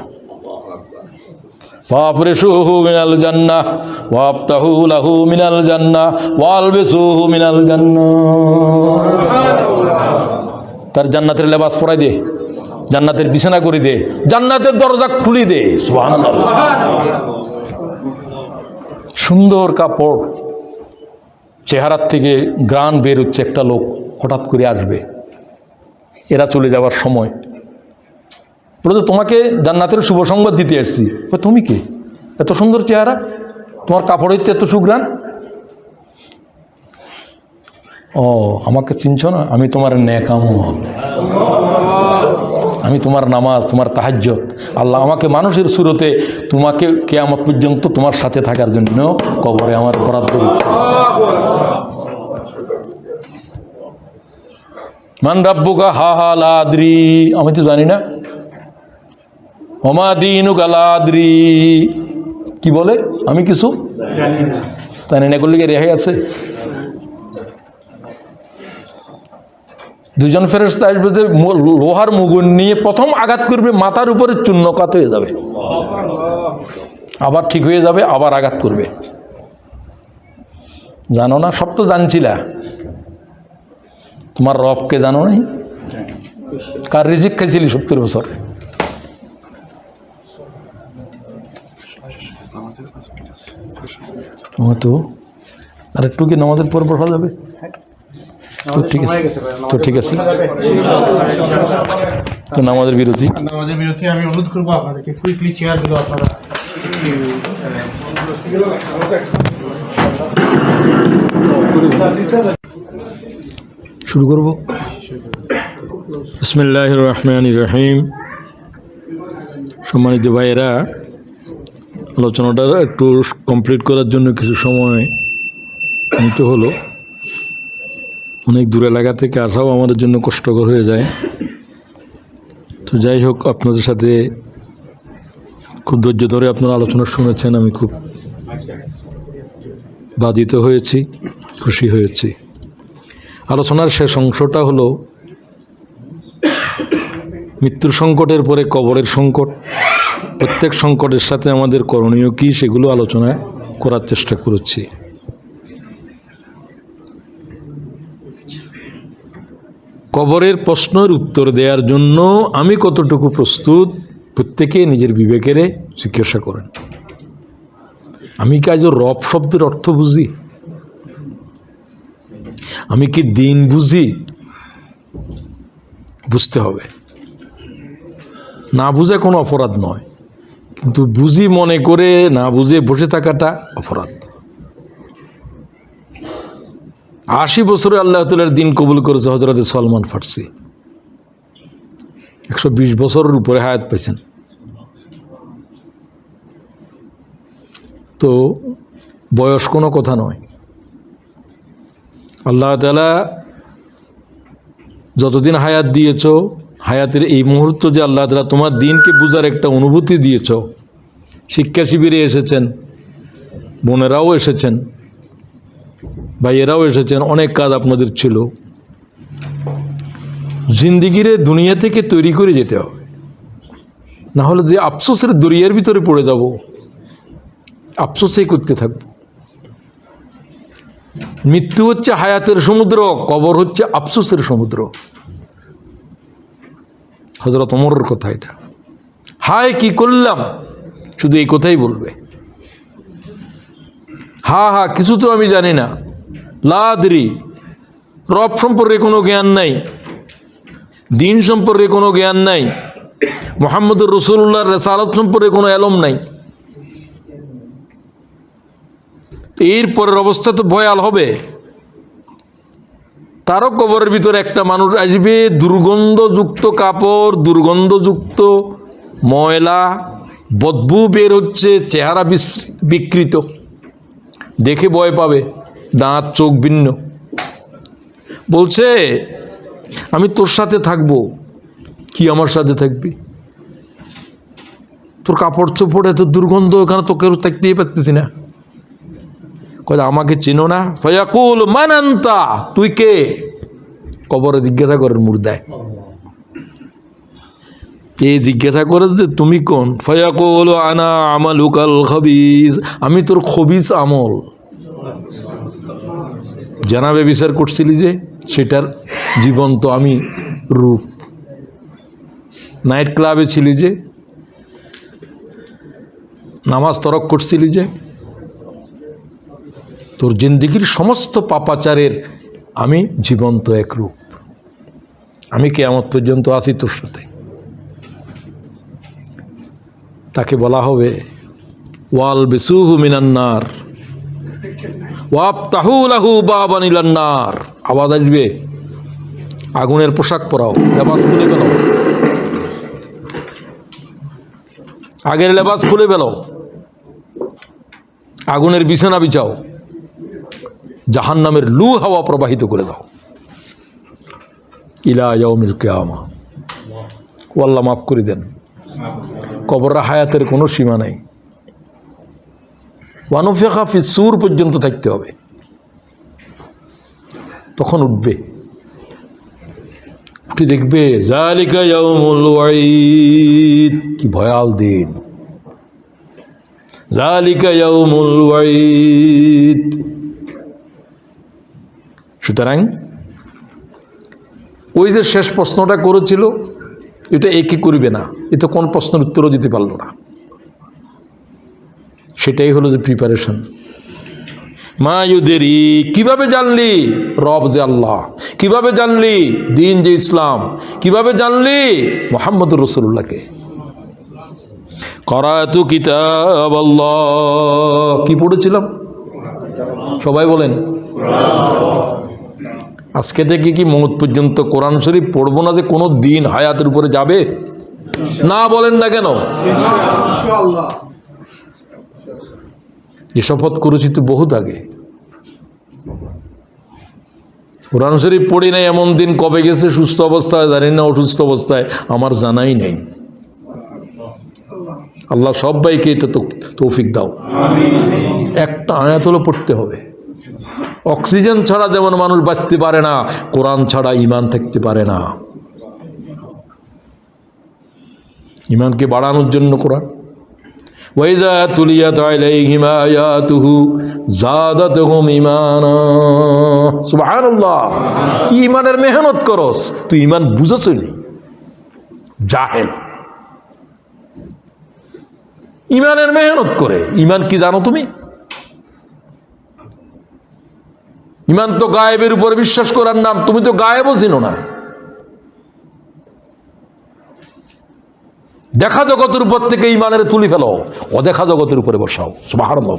ফাফরিশুহু মিনাল জান্নাহ ওয়াফতাহু লাহু মিনাল জান্নাহ ওয়ালবিসুহু মিনাল জান্নাহ। তার জান্নাতের লেবাস পরাই দে, জান্নাতের বিছানা করে দে, জান্নাতের দরজা খুলি দে। সুবহানাল্লাহ। সুন্দর কাপড়, চেহারার থেকে গ্রান বের হচ্ছে, একটা লোক হঠাৎ করে আসবে, এরা চলে যাওয়ার সময় বলে তোমাকে জান্নাতের শুভ সংবাদ দিতে আসছি। তুমি কে? এত সুন্দর চেহারা, তোমার কাপড় হইতে এত সুঘ্রাণ। ও আমাকে চিনছো না, আমি তোমার নেক আমল, আমি তোমার নামাজ, তোমার তাহাজ্জুদ। আল্লাহ আমাকে মানুষের সুরতে তোমাকে কিয়ামত পর্যন্ত তোমার সাথে থাকার জন্য কবরে আমার বরাদ্দ দিচ্ছে। মান রাব্বুকা, হা হা লা আদরি, আমি তো জানি না। ওমা দীনুকা লা আদরি, কি বলে আমি কিছু জানি না, করলে কি রেহাই আছে? দুজন ফেরেশতা আসবে যে লোহার মুগুর নিয়ে প্রথম আঘাত করবে, মাথার উপরে চূর্ণকাত হয়ে যাবে, আবার ঠিক হয়ে যাবে, আবার আঘাত করবে। জানো না? সব তো জানছিলা, তোমার রবকে জানো নাই? কার রিজিক খাইছিলি 70 বছর? তো আর একটু কি নামাজের পর পড়া যাবে? তো ঠিক আছে, তো ঠিক আছে, তো নামাজের বিরতি আমি অনুরোধ করবো আপনাদেরকে কুইকলি চেয়ারগুলো আপনারা শুরু করব। বিসমিল্লাহির রহমানির রহিম। সম্মানিত ভাইয়েরা, আলোচনাটা একটু কমপ্লিট করার জন্য কিছু সময় নিতে হলো। অনেক দূর এলাকা থেকে আসাও আমাদের জন্য কষ্টকর হয়ে যায়। তো যাই হোক, আপনাদের সাথে খুব ধৈর্য ধরে আপনারা আলোচনা শুনেছেন, আমি খুব বাধিত হয়েছি, খুশি হয়েছি। আলোচনার শেষ অংশটা হলো মৃত্যুর সংকটের পরে কবরের সংকট। প্রত্যেক সংকটের সাথে আমাদের করণীয় কী, সেগুলো আলোচনা করার চেষ্টা করেছি। কবরের প্রশ্নের উত্তর দেওয়ার জন্য আমি কতটুকু প্রস্তুত, প্রত্যেকে নিজের বিবেকেরে জিজ্ঞাসা করেন। আমি কি আজ রব শব্দের অর্থ বুঝি? আমি কি দিন বুঝি? বুঝতে হবে। না বুঝে কোনো অপরাধ নয়, কিন্তু বুঝি মনে করে না বুঝে বসে থাকাটা অপরাধ। 80 বছরে আল্লাহ তাআলার দিন কবুল করেছে হযরত সলমান ফার্সি। 120 বছরের উপরে হায়াত পেয়েছেন। তো বয়স কোনো কথা নয়। আল্লাহ তাআলা যতদিন হায়াত দিয়েছ, হায়াতের এই মুহূর্ত যে আল্লাহ তাআলা তোমার দিনকে বুঝার একটা অনুভূতি দিয়েছ। শিক্ষা শিবিরে এসেছেন, বোনেরাও এসেছেন, ভাইয়েরাও এসেছেন, অনেক কাজ আপনাদের ছিল। জিন্দিগিরে দুনিয়া থেকে তৈরি করে যেতে হবে, না হলে যে আফসোসের দরিয়ার ভিতরে পড়ে যাব, আফসোসই করতে থাকব। মৃত্যু হচ্ছে হায়াতের সমুদ্র, কবর হচ্ছে আফসোসের সমুদ্র। হযরত ওমরের কথা এটা। হায় কি করলাম, শুধু এই কথাই বলবে। হা হা কিছু তো আমি জানি না, লা আদরি, রব সম্পর্কে কোনো জ্ঞান নাই, দিন সম্পর্কে কোনো জ্ঞান নাই, মুহাম্মদুর রাসূলুল্লাহর রিসালাত সম্পর্কে কোনো এলম নাই। এরপরের অবস্থা তো ভয়াল হবে। তারও কবরের ভিতরে একটা মানুষ আসবে, দুর্গন্ধযুক্ত কাপড়, দুর্গন্ধযুক্ত ময়লা, বদবু বের হচ্ছে, চেহারা বিকৃত, দেখে ভয় পাবে, দাঁত চোখ ভিন্ন। বলছে আমি তোর সাথে থাকবো। কি আমার সাথে থাকবি? তোর কাপড় চোপড়ে এত দুর্গন্ধ, এখানে তোকে থাকতেই পারতেছি না। কয় আমাকে চিনো না? ফায়াকুল মান আনতা, তুই কে? কবরে জিজ্ঞাসা করেন মুর্দায়, এই জিজ্ঞাসা করে যে তুমি কোন? ফায়াকুল আনা আমালুকাল খাবিস, আমি তোর খবিস আমল। জানাবে বিচার করছিলি যে, সেটার জীবন্ত আমি রূপ। নাইট ক্লাবে ছিলি যে, নামাজ তরক করছিলি যে, তোর জিন্দিগির সমস্ত পাপাচারের আমি জীবন্ত এক রূপ। আমি কিয়ামত পর্যন্ত আছি তোর সাথে। তাকে বলা হবে ওয়াল বিসুহু মিনান নার, ওয়াফতাহু লাহু বাবান ইলান নার, আওয়াজ আসবে আগুনের পোশাক পরাও, লেবাস খুলে ফেলো, আগের লেবাস খুলে ফেলো, আগুনের বিছানা বিছাও, জাহান্নামের লু হাওয়া প্রবাহিত করে দাও ইলা ইয়াউমিল কিয়ামা। ও আল্লাহ মাফ করে দেন। কবরের হায়াতের কোনো সীমা নাই, ওয়ানুফিখা ফিস সূর পর্যন্ত থাকতে হবে, তখন উঠবে, উঠে দেখবে যালিকা ইয়াউমুল ওয়াঈদ, কি ভয়াল দিন, যালিকা ইয়াউমুল ওয়াঈদ। সুতরাং ওই যে শেষ প্রশ্নটা করেছিল এটা একই করবে না, এটা কোন প্রশ্নের উত্তরও দিতে পারল না, সেটাই হলো যে প্রিপারেশন। মা ইউদেরি, কিভাবে জানলি রব যে আল্লাহ, কিভাবে জানলি দিন যে ইসলাম, কিভাবে জানলি মুহাম্মদুর রাসূলুল্লাহকে। করাতু কিতাব আল্লাহ, কি পড়েছিলাম সবাই বলেন? আজকে থেকে কি মওত পর্যন্ত কোরআন শরীফ পড়বো না যে কোনো দিন হায়াতের উপরে যাবে? না বলেন না কেন? এ শপথ করেছি তো বহুত আগে। কোরআন শরীফ পড়ি নাই এমন দিন কবে গেছে, সুস্থ অবস্থায় জানি না, অসুস্থ অবস্থায় আমার জানাই নেই। আল্লাহ সবাইকে এটা তো তৌফিক দাও। একটা আয়াত হলো পড়তে হবে। অক্সিজেন ছাড়া যেমন মানুষ বাঁচতে পারে না, কোরআন ছাড়া ঈমান থাকতে পারে না। ঈমানকে বাড়ানোর জন্য কোরআন, ওয়াইজা তুলিয়াত আলাইহিম আয়াতুহু যাদাতুহুম ঈমানা। সুবহানাল্লাহ, কি ঈমানের মেহনত করস তুই, ঈমান বুঝছই নি, জাহেল। ঈমানের মেহনত করে, ঈমান কি জানো তুমি? ঈমান তো গায়েবের উপর বিশ্বাস করার নাম, তুমি তো গায়েবও চিনো না। দেখা জগতের উপর থেকে ঈমানের তুলি ফেলো, অদেখা জগতের উপরে বসাও। সুবহানাল্লাহ।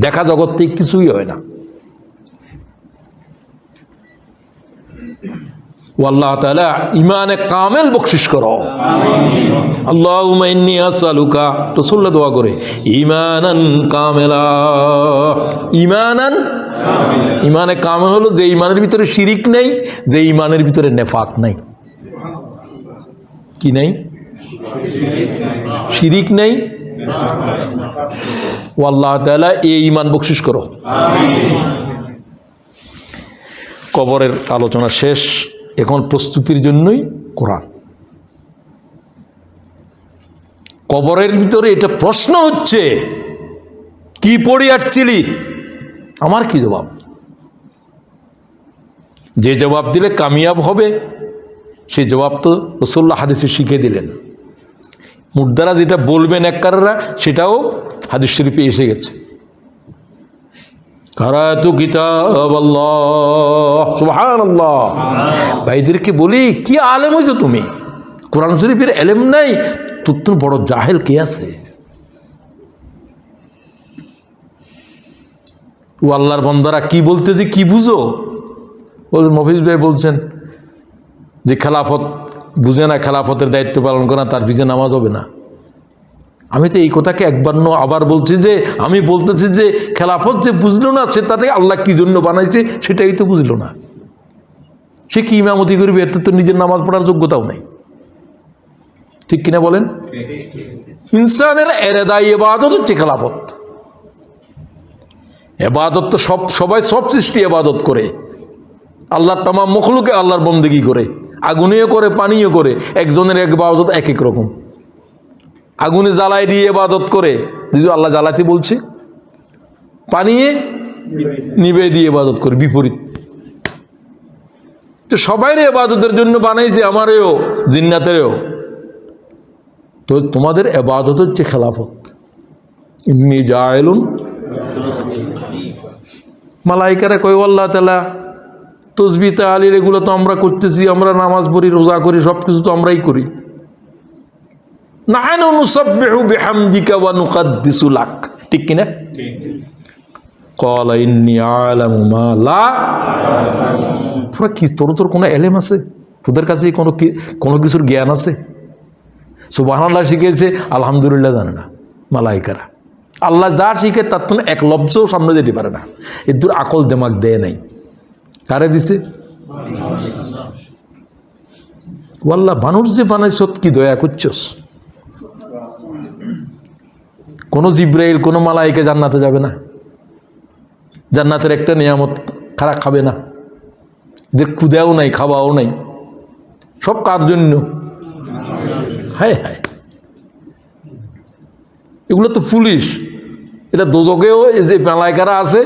দেখা জগৎ থেকে কিছুই হয় না। আল্লাহ তাআলা ঈমানে কামেল বখশিশ করো। আল্লাহুম্মা ইন্নী আসআলুকা, রাসূলুল্লাহ দোয়া করে, ঈমানান কামেলা। ঈমানান, ঈমানে কামেল হলো যে ঈমানের ভিতরে শিরিক নেই, যে ঈমানের ভিতরে নেফাক নাই। কি নাই? শিরিক নেই। ও আল্লাহ তাআলা এই ঈমান বখশিশ করো। কবরের আলোচনা শেষ, এখন প্রস্তুতির জন্যই কোরআন। কবরের ভিতরে এটা প্রশ্ন হচ্ছে, কি পড়ে আসছিলি? আমার কি জবাব? যে জবাব দিলে কামিয়াব হবে সে জবাব তো রাসূলুল্লাহ হাদিসে শিখিয়ে দিলেন। মুর্দারা যেটা বলবেন এককাররা, সেটাও হাদিস শরীফে এসে গেছে। কারাতু কিতাব আল্লাহ। সুবহানাল্লাহ। ভাইদেরকে বলি, কি আলেম হয়েছো তুমি, কোরআন শরীফের এলেম নাই, তোর বড় জাহেল কে আছে? ও আল্লাহর বান্দারা কি বলতেছে কি বুঝো? মফিজ ভাই বলছেন যে খেলাফত বুঝে না, খেলাফতের দায়িত্ব পালন করা, তার পিছনে নামাজ হবে না। আমি তো এই কথাকে একবার আবার বলছি যে, আমি বলতেছি যে খেলাফত যে বুঝলো না, সে তাতে আল্লাহ কি জন্য বানাইছে সেটাই তো বুঝলো না। সে কি ইমামতি করবে? এতে তো নিজের নামাজ পড়ার যোগ্যতাও নেই। ঠিক কিনা বলেন? ইনসানের এরেদাই ইবাদত হচ্ছে খেলাফত। এবাদত তো সবাই সব সৃষ্টি এবাদত করে, আল্লাহর তামাম মখলুকে আল্লাহর বন্দেগী করে, আগুনেও করে পানিও করে। একজনের এক ইবাদত এক এক রকম। আগুনে জ্বালাই দিয়ে ইবাদত করে, যদি আল্লাহ জ্বালাতে বলছে, পানিয়ে নিবে দিয়ে ইবাদত করে, বিপরীত। তো সবাইরে ইবাদতের জন্য বানাইছে, আমারেও জিন্নাতেরও। তো তোমাদের ইবাদত হচ্ছে খেলাফত। ইন্নী জাইলুন, মালাইকারা কই আল্লাহ তাআলা তসবিহ তাহলিল এগুলো তো আমরা করতেছি, আমরা নামাজ পড়ি, রোজা করি, সব কিছু তো আমরাই করি। নাহনু নুসাব্বিহু বিহামদিকা ওয়া নুকাদ্দিসু লাক। ঠিক কিনা? ক্বালা ইন্নী আ'লামু মা লা। তোরা কি, তোর কোনো এলেম আছে? তোদের কাছে কোনো কিছুর জ্ঞান আছে? সুবহানাল্লাহ শিখেছে, আলহামদুলিল্লাহ জানে না মালাইকারা। আল্লাহ যা শিখে তার তো এক লব্জও সামনে যেতে পারে না। এর আকল দেমাগ দেয় নাই। কারে দিছে? আল্লাহ মানুষ যে বানাইছ কি দয়া করছস? কোনো জিব্রাইল কোনো মালাইকা জান্নাতে যাবে না, জান্নাতের একটা নিয়ামত খারাপ খাবে না, এদের ক্ষুদাও নাই, খাওয়াও নাই, সব কার জন্য? হায় হায়, এগুলো তো পুলিশ। এটা দোজকেও এই যে মালাইকারা আছে,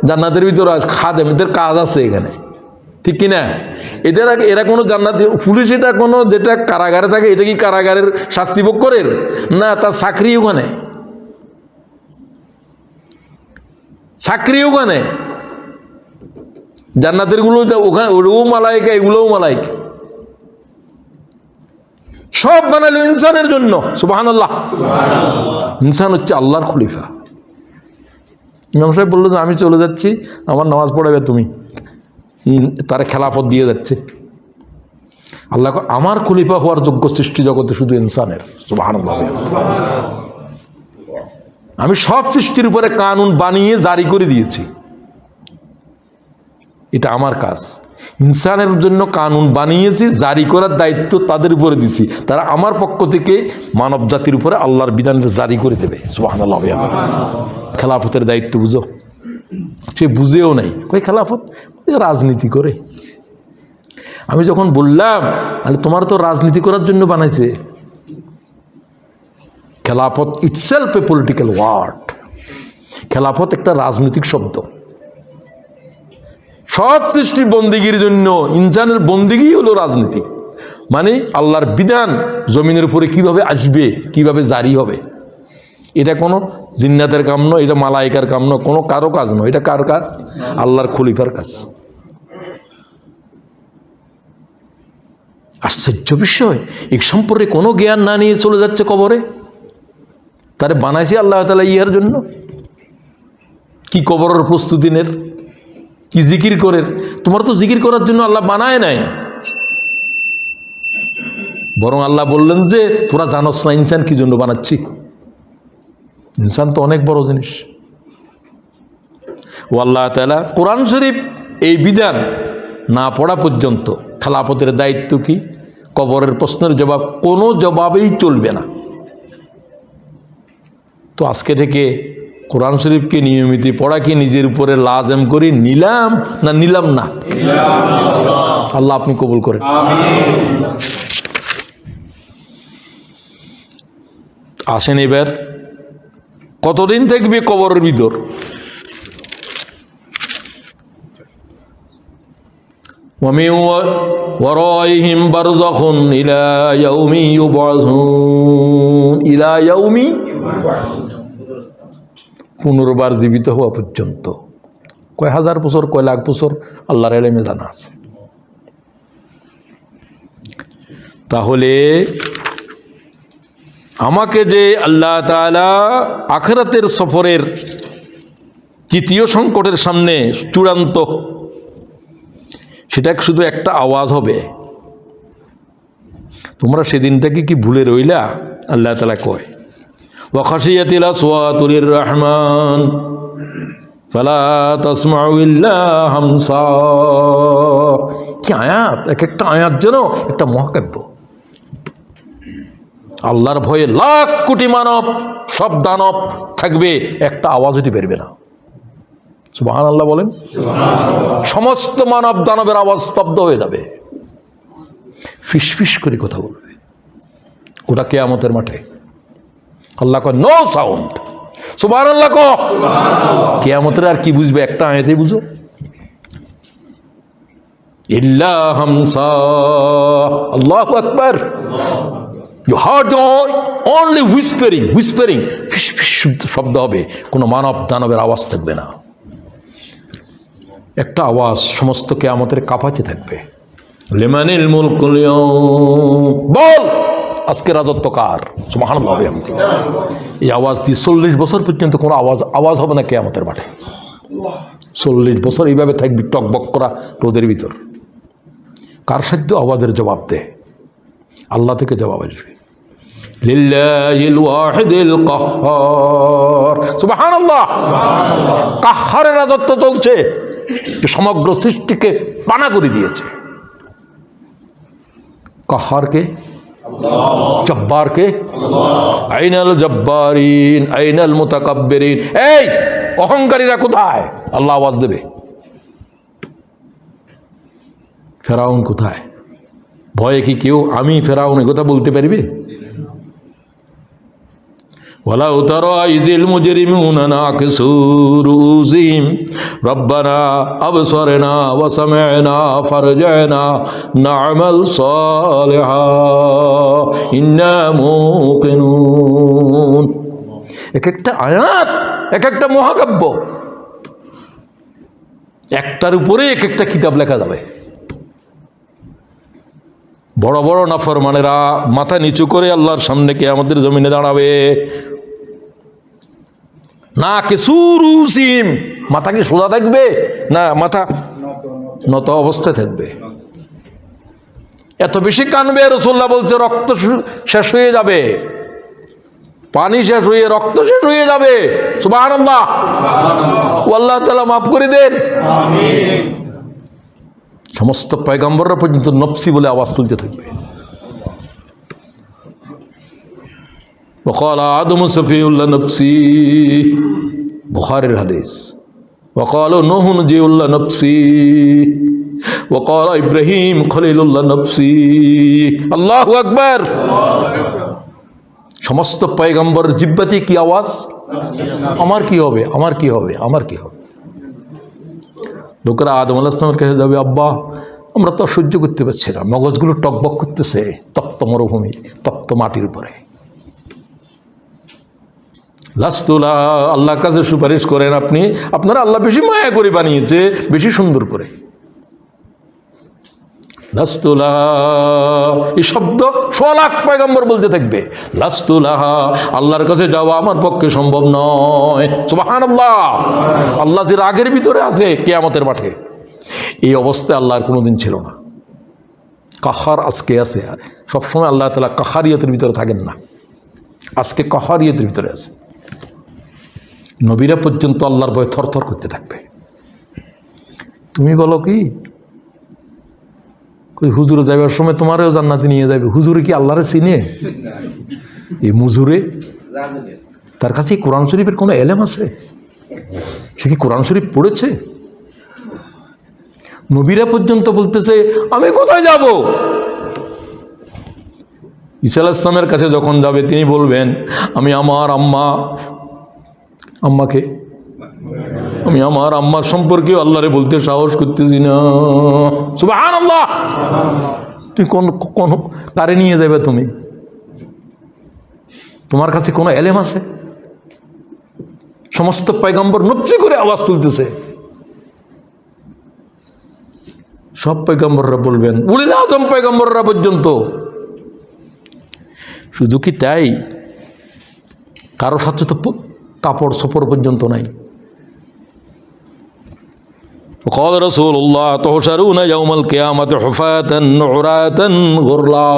জান্নাতের ভিতরে আছে, খাদেম, এদের কাজ আছে এখানে, ঠিক কিনা? এরা কোনো জান্নাতি পুলিশ, এটা কোনো যেটা কারাগারে থাকে, এটা কি কারাগারের শাস্তি ভোগ করে না? তার চাকরি ওখানে, চাকরি ওখানে। জান্নাতের গুলো ওখানে, ওও মালাইকা, এগুলোও মালাইকা। সব বানালো ইনসানের জন্য। সুবহানাল্লাহ। ইনসান হচ্ছে আল্লাহর খলিফা। ইমাম সাহেব বললো যে আমি চলে যাচ্ছি, আমার নামাজ পড়াবে তুমি। তারা খেলাফত দিয়ে যাচ্ছে। আল্লাহ আমার খলিফা হওয়ার যোগ্য সৃষ্টি জগতে শুধু ইনসানের। সুবহানাল্লাহ। আমি সব সৃষ্টির উপরে কানুন বানিয়ে জারি করে দিয়েছি, এটা আমার কাজ। ইনসানের জন্য কানুন বানিয়েছি, জারি করার দায়িত্ব তাদের উপরে দিছি। তারা আমার পক্ষ থেকে মানব জাতির উপরে আল্লাহর বিধান জারি করে দেবে। সুবহানাল্লাহ। খেলাফতের দায়িত্ব বুঝো। সে বুঝেও নাই, কই খেলাফত রাজনীতি করে। আমি যখন বললাম, আরে তোমার তো রাজনীতি করার জন্য বানাইছে। খেলাফত ইটসেলফ এ পলিটিক্যাল ওয়ার্ড। খেলাফত একটা রাজনৈতিক শব্দ। সব সৃষ্টির বন্দিগির জন্য ইনসানের বন্দিগি হলো রাজনীতি। মানে আল্লাহর বিধান জমিনের উপরে কিভাবে আসবে, কিভাবে জারি হবে। এটা কোনো জিন্নাতের কাম নয়, এটা মালাইকার কাম নয়, কোনো কারো কাজ নয়। এটা কার কাজ? আল্লাহর খলিফার কাজ। আশ্চর্য বিষয়, এই সম্পর্কে কোনো জ্ঞান না নিয়ে চলে যাচ্ছে কবরে। তারে বানাইছে আল্লাহ তাআলা ইহার জন্য। কি কবরের প্রস্তুতি নের, কি জিকির করে। তোমার তো জিকির করার জন্য আল্লাহ বানায় নাই, বরং আল্লাহ বললেন যে তোরা জানোস না ইনসান কি জন্য বানাচ্ছি। ইনসান তো অনেক বড় জিনিস। ও আল্লাহ তাআলা কোরআন শরীফ এই বিধান না পড়া পর্যন্ত খেলাফতের দায়িত্ব কি, কবরের প্রশ্নের জবাব কোনো জবাবেই চলবে না। তো আজকে থেকে কোরআন শরীফকে নিয়মিত পড়া কি নিজের উপরে লাজম করি নিলাম না নিলাম না? আল্লাহ আপনি কবুল করেন। আসেন এবার, কতদিন থাকবে কবরের ভিতর? ومن ورائهم برزخ إلى يوم يبعثون إلى يوم পুনর্বার জীবিত হওয়া পর্যন্ত। কয় হাজার বছর, কয় লাখ বছর, আল্লাহর ইলমে জানা আছে। তাহলে আমাকে যে আল্লাহ তাআলা আখিরাতের সফরের তৃতীয় সংকটের সামনে চূড়ান্ত, সেটা শুধু একটা আওয়াজ হবে। তোমরা সেদিনটাকে কি ভুলে রইলা? আল্লাহ তাআলা কয় ওয়া খাশিয়াতিল আসওয়াতু লিররহমান ফালা তাসমাউ ইল্লা হামসা। কি আয়াত! এক একটা আয়াত যেন একটা মহাকাব্য। আল্লাহর ভয়ে লাখ কোটি মানব, সব দানব থাকবে, একটা আওয়াজ হতে পারবে না। সুবহানাল্লাহ বলেন। সমস্ত মানব দানবের আওয়াজ স্তব্ধ হয়ে যাবে, ফিসফিস করে কথা বলবে। ওটা কিয়ামতের মাঠে। আল্লাহ কয় নো সাউন্ড। সুবহানাল্লাহ কও। কিয়ামতের আর কি বুঝবে? একটা আয়াতেই বুঝো, ইল্লা হামসা। আল্লাহু আকবার। You heard only whispering, whispering, ফিস ফিস শব্দ হবে, কোনো মানব দানবের আওয়াজ থাকবে না। একটা আওয়াজ সমস্ত কিয়ামতের কাঁপাতে থাকবে। লিমানিল মুলকুল ইয়াউম, বল আজকে রাজত্ব কার? সুবহানাল্লাহ। এই আওয়াজ দিয়ে 40 বছর পর্যন্ত কোনো আওয়াজ হবে না কিয়ামতের মাঠে। 40 বছর এইভাবে থাকবি টকবক করা রোদের ভিতর। কার সাধ্য আওয়াজের জবাব দে? আল্লাহ থেকে জবাব আসবে। লিল্লাহিল ওয়াহিদিল কাহ্হার, সুবহানাল্লাহ। কাহ্হারের রাজত্ব চলছে, সমগ্র সৃষ্টিকে পানা করে দিয়েছে। কাহ্হারকে, জব্বারকে, আইনাল জব্বারিন আইনাল মুতাকাব্বিরিন, এই অহংকারীরা কোথায়? আল্লাহ আওয়াজ দেবে। ফেরাউন কোথায়? ভয়ে কি কেউ আমি ফেরাউন এ কথা বলতে পারবে? ওয়ালাউ তারা ইযিল মুজরিমুনা নাকিসু রুউসিহিম রব্বানা আবসারনা ওয়া সামি'না ফারজি'না না'মাল সালিহা ইন্না মুকিনুন। এক একটা আয়াত, এক একটা মহাকাব্য, একটার উপরে এক একটা কিতাব লেখা যাবে। বড় বড় নাফরমানেরা মাথা নিচু করে আল্লাহর সামনে কিয়ামতের জমিনে দাঁড়াবে। না কিসুরুসিম, মাথা কি সোজা থাকবে না মাথা নত অবস্থায় থাকবে? এত বেশি কানবে, রাসূলুল্লাহ বলছে রক্ত শেষ হয়ে যাবে, পানি শেষ হয়ে রক্ত শেষ হয়ে যাবে। সুবহানাল্লাহ, আল্লাহ তাআলা মাফ করে দেন। আমিন। সমস্ত পয়গম্বররা পর্যন্ত নফসি বলে আওয়াজ তুলতে থাকবে। ওয়াকাল আদম সফিউল্লাহ নফসি, বুখারীর হাদিস। ওয়াকাল নূহ জিউল্লাহ নফসি, ওয়াকাল ইব্রাহিম খলিলুল্লাহ নফসি। আল্লাহু আকবার। সমস্ত পয়গম্বরের জিহ্বাতে কি আওয়াজ? আমার কি হবে, আমার কি হবে, আমার কি হবে। লোকেরা আদম আলাইহিস সালামের কাছে যাবে, আব্বা আমরা তো সহ্য করতে পারছি না, মগজগুলো টকবক করতেছে তপ্ত মরুভূমি, তপ্ত মাটির উপরে। লাস্তুলা, আল্লাহর কাছে সুপারিশ করেন আপনি, আপনারা আল্লাহ বেশি মায়া করে বানিয়েছে, বেশি সুন্দর করে। লাস্তুলা, এই শব্দ 100 লাখ পয়গম্বর বলতে থাকবে। লাস্তুলাহা, আল্লাহর কাছে যাওয়া আমার পক্ষে সম্ভব নয়। সুবহানাল্লাহ। আল্লাহ যে রাগের ভিতরে আছে কিয়ামতের মাঠে, এই অবস্থায় আল্লাহর কোনোদিন ছিল না। কাহার আজকে আছে, আর সবসময় আল্লাহ তাআলা কাহারিয়তের ভিতরে থাকেন না, আজকে কাহারিয়তের ভিতরে আছে। নবীরা পর্যন্ত আল্লাহর ভয়ে থরথর করতে থাকবে। তুমি বলো কি হুজুরে যাইবার সময় তোমারও জান্নাতে নিয়ে যাবে? হুজুরে কি আল্লাহরে চিনে? এই মুজুরে, তার কাছে কোরআন শরীফের কোনো এলেম আছে? সে কি কোরআন শরীফ পড়েছে? নবীরা পর্যন্ত বলতেছে আমি কোথায় যাব? ঈসা আলাইহিস সালামের কাছে যখন যাবে তিনি বলবেন আমি আমার আম্মাকে আমি আমার আম্মার সম্পর্কে আল্লাহরে বলতে সাহস করতেছি না। সুবহানাল্লাহ। তুমি কোন কারে নিয়ে যাবে? তুমি, তোমার কাছে কোনো এলেম আছে? সমস্ত পয়গম্বর নফসি করে আওয়াজ তুলতেছে। সব পয়গম্বররা বলবেন, উলিল আযম পয়গম্বররা পর্যন্ত। শুধু কি তাই, কারো সাথে তো কাপড় সপর পর্যন্ত নাই। وقال رسول الله تحشرون يوم القيامة حفاة عراة غرلا।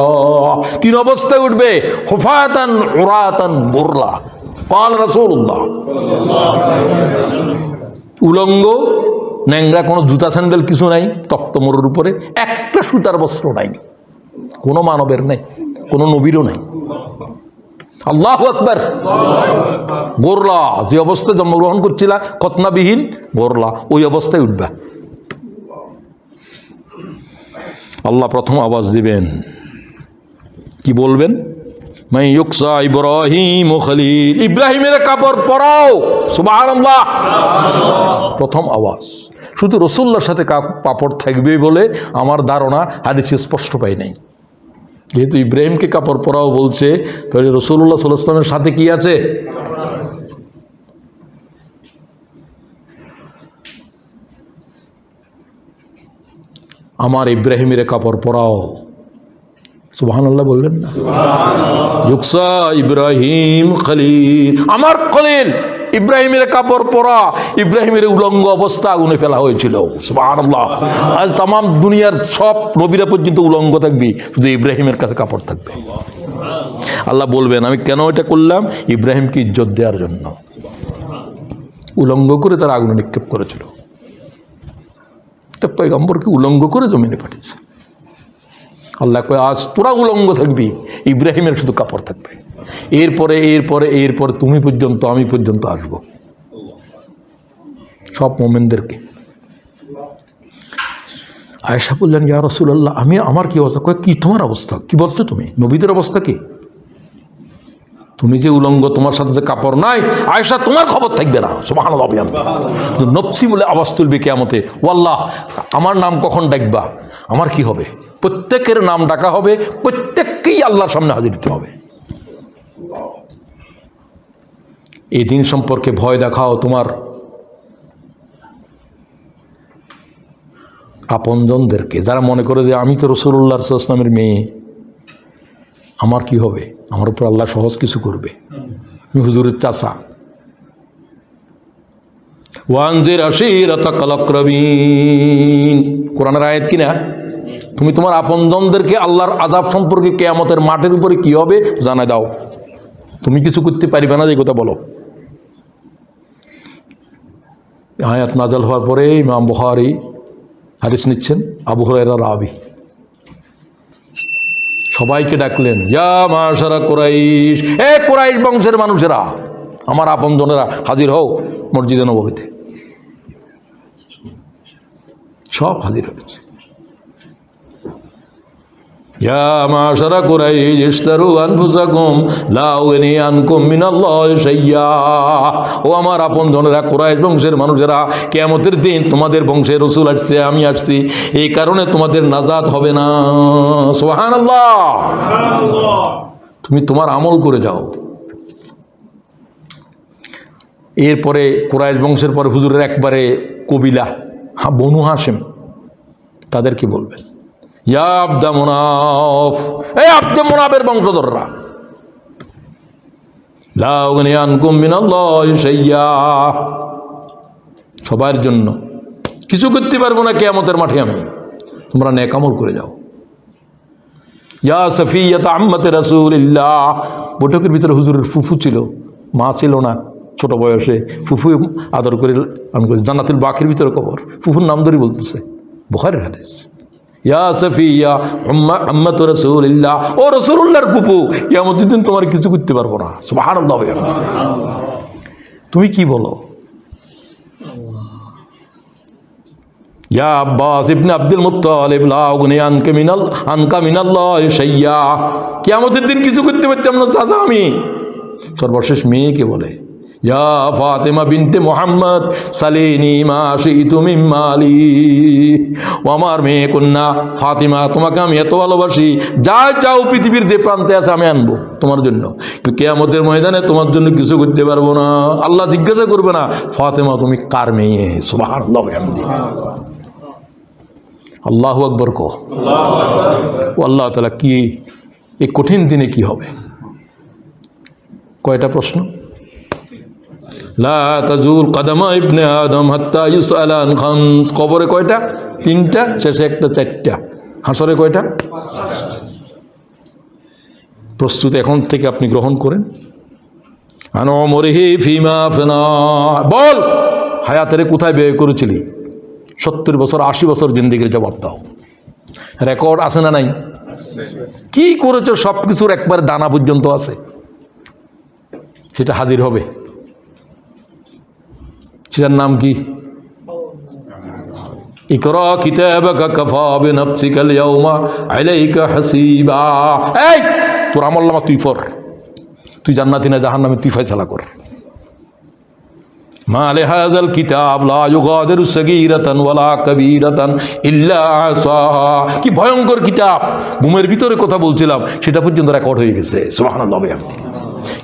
তিন অবস্থায় উঠবে, হুফাতান উরাতান গুরলা। قال رسول الله, উলঙ্গ ন্যাংরা, কোনো জুতা স্যান্ডেল কিছু নাই, তপ্ত মরুর উপরে একটা সুতার বস্ত্র নাই, কোনো মানবের নাই, কোনো নবীরও নাই। আল্লাহু আকবার। গোরলা, যে অবস্থায় জন্মগ্রহণ করছিলা খতনাবিহীন গোরলা, ওই অবস্থায় উঠবা। আল্লাহ প্রথম আওয়াজ দিবেন, কি বলবেন? মাই ইউকসা ইব্রাহিম খলিল, ইব্রাহিমের কাপড় পরাও। সুবহানাল্লাহ। প্রথম আওয়াজ। শুধু রাসূলুল্লাহর সাথে কাপড় থাকবে বলে আমার ধারণা হাদিসে স্পষ্ট পাই নাই। যেহেতু ইব্রাহিমকে কাপড় পরাও বলছে, তাহলে রাসূলুল্লাহ সাল্লাল্লাহু আলাইহি ওয়াসাল্লামের সাথে কি আছে? আমার ইব্রাহিমের কাপড় পরাও। সুবহানাল্লাহ বললেন না? ইউকসা ইব্রাহিম খলিল, আমার খলিল ইব্রাহিমের কাপড় পরা, ইব্রাহিমের উলঙ্গ অবস্থা আগুনে ফেলা হয়েছিল। সুবহানাল্লাহ। আজ তাম দুনিয়ার সব নবীরা পর্যন্ত উলঙ্গ থাকবে, শুধু ইব্রাহিমের কাছে কাপড় থাকবে। আল্লাহ বলবেন আমি কেন এটা করলাম? ইব্রাহিমকে ইজ্জত দেওয়ার জন্য। উলঙ্গ করে তারা আগুনে নিক্ষেপ করেছিল। পয়গম্বরকে উলঙ্গ করে জমিনে পাঠিয়েছে। আল্লাহ কয় আজ তোরা উলঙ্গ থাকবি, ইব্রাহিমের শুধু কাপড় থাকবে। এরপরে তুমি পর্যন্ত, আমি পর্যন্ত আসবো, সব মোমেনদেরকে। আয়েশা বললেন ইয়া রাসূলুল্লাহ, আমার কি অবস্থা? কয় কি তোমার অবস্থা? কি বলছো তুমি? নবীদের অবস্থা কি? তুমি যে উলঙ্গ, তোমার সাথে যে কাপড় নাই, আয়েশা তোমার খবর থাকবে না। সুবহানাল্লাহ। নফসি বলে আওয়াজ তুলবে কিয়ামতে, ওয়াল্লাহ আমার নাম কখন ডাকবা? আমার কি হবে? প্রত্যেকের নাম ডাকা হবে, প্রত্যেককেই আল্লাহর সামনে হাজির হতে হবে। এই দিন সম্পর্কে ভয় দেখাও তোমার আপনজনদেরকে, যারা মনে করে যে আমি তো রাসূলুল্লাহ সাল্লাল্লাহু আলাইহি ওয়াসাল্লামের মেয়ে, আমার কি হবে? আমার উপর আল্লাহ সহজ কিছু করবে। আমি হুজুরের চাচা। ওয়ানজির আশীরাতাকাল আকরাবিন, কোরআনের আয়াত কিনা? তুমি তোমার আপনজনদেরকে আল্লাহর আযাব সম্পর্কে কিয়ামতের মাঠের উপরে কি হবে জানাই দাও। তুমি কিছু করতে পারবে না, যে কথা বলো। আয়াত নাযাল হওয়ার পরে ইমাম বুখারী হাদিস নিচ্ছেন, আবু হুরায়রা রাবি, সবাইকে ডাকলেন, ইয়া মাশারা কুরাইশ, এ কুরাইশ বংশের মানুষেরা, আমার আপনজনেরা হাজির হও মসজিদে নববীতে। সব হাজির হয়েছে। ইয়া মাশারা কুরাইশ ইশতারু আনফুসাকুম লা উগনি আনকুম মিনাল্লাহি শাইয়্যা, ও আমার আপনজনেরা, কুরাইশ বংশের মানুষেরা, কিয়ামতের দিন তোমাদের বংশে রাসূল আসছে, আমি আসছি, এই কারণে তোমাদের নাজাত হবে না। সুবহানাল্লাহ। তুমি তোমার আমল করে যাও। এরপরে কুরাইশ বংশের পরে হুজুরের একবারে কবিলা, বনু হাশিম, তাদের কি বলবেন? ইয়া আব্দা মুনাফ, এই আব্দে মুনাফের বংশধররা, লা উগনি আনকুম মিনাল্লাহি শাইয়্যা, সবার জন্য কিছু করতে পারবো না কিয়ামতের মাঠে আমি, তোমরা নেক আমল করে যাও। ইয়া সাফিয়াত আম্মাতে রাসূলিল্লাহ, বৈঠকের ভিতরে হুজুরের ফুফু ছিল, মা ছিল না, ছোট বয়সে ফুফু আদর করে জান্নাতুল বাকির ভিতরে কবর, ফুফুর নাম ধরে বলতেছে, বুখারীর হাদিস। ইয়া সাফিয়া আম্মাতু রাসূলিল্লাহ, ও রাসূলুল্লাহর ফুফু, কিয়ামতের দিন তোমার কিছু করতে পারবো না। সুবহানাল্লাহ। তুমি কি বলো? ইয়া আব্বাস ইবনে আব্দুল মুত্তালিব, লা উগনি আনকা মিনাল্লাহি শাইয়্যা, কিয়ামতের দিন কিছু করতে পারতাম না চাচা আমি। সর্বশেষ মেয়েকে বলে, ইয়া ফাতেমা বিনতে মুহাম্মদ সালিনি মা শিতু মিন মালি, ও আমার মেয়ে কন্যা ফাতিমা, তোমাকে আমি এত ভালোবাসি, যা চাও পৃথিবীর যে প্রান্তে আছে আমি আনবো তোমার জন্য, কিন্তু কিয়ামতের ময়দানে তোমার জন্য কিছু করতে পারবো না। আল্লাহ জিজ্ঞাসা করবে না, ফাতেমা তুমি কার মেয়ে? সুবহানাল্লাহ। আল্লাহু আকবার কো। ও আল্লাহ তাআলা, কি এই কঠিন দিনে কি হবে? কয়টা প্রশ্ন? লা তাজুল কদমা ইবনে আদম হাত্তা ইউসআলা আন খামস, কবরে কয়টা? 3টা, শেষে একটা 4টা, হাসরে কয়টা? 5টা। প্রস্তুত এখন থেকে আপনি গ্রহণ করেন। আন উমরিহি ফিমা আফনা, বল হায়াতের কোথায় ব্যয় করেছিলি? 70 বছর 80 বছর জিন্দেগির জবাব দাও। রেকর্ড আছে না নাই? কি করেছো সব কিছুর একবার দানা পর্যন্ত আছে, সেটা হাজির হবে। সেটার নাম কি? ইকরা কিতাবাকা কাফা বিনাফসিকাল ইয়াওমা আলাইকা হাসিবা। এই তোর আমলনামা তুই পড়, তুই জান্নাতি না জাহান্নামী তুই ফয়সালা কর। মা লিহাযাল কিতাব লা ইউগাদিরু সাগীরাতান ওয়ালা কাবীরাতান ইল্লা আসাহা, কি ভয়ঙ্কর কিতাব! ঘুমের ভিতরে কথা বলছিলাম, সেটা পর্যন্ত রেকর্ড হয়ে গেছে। সুবহানাল্লাহ।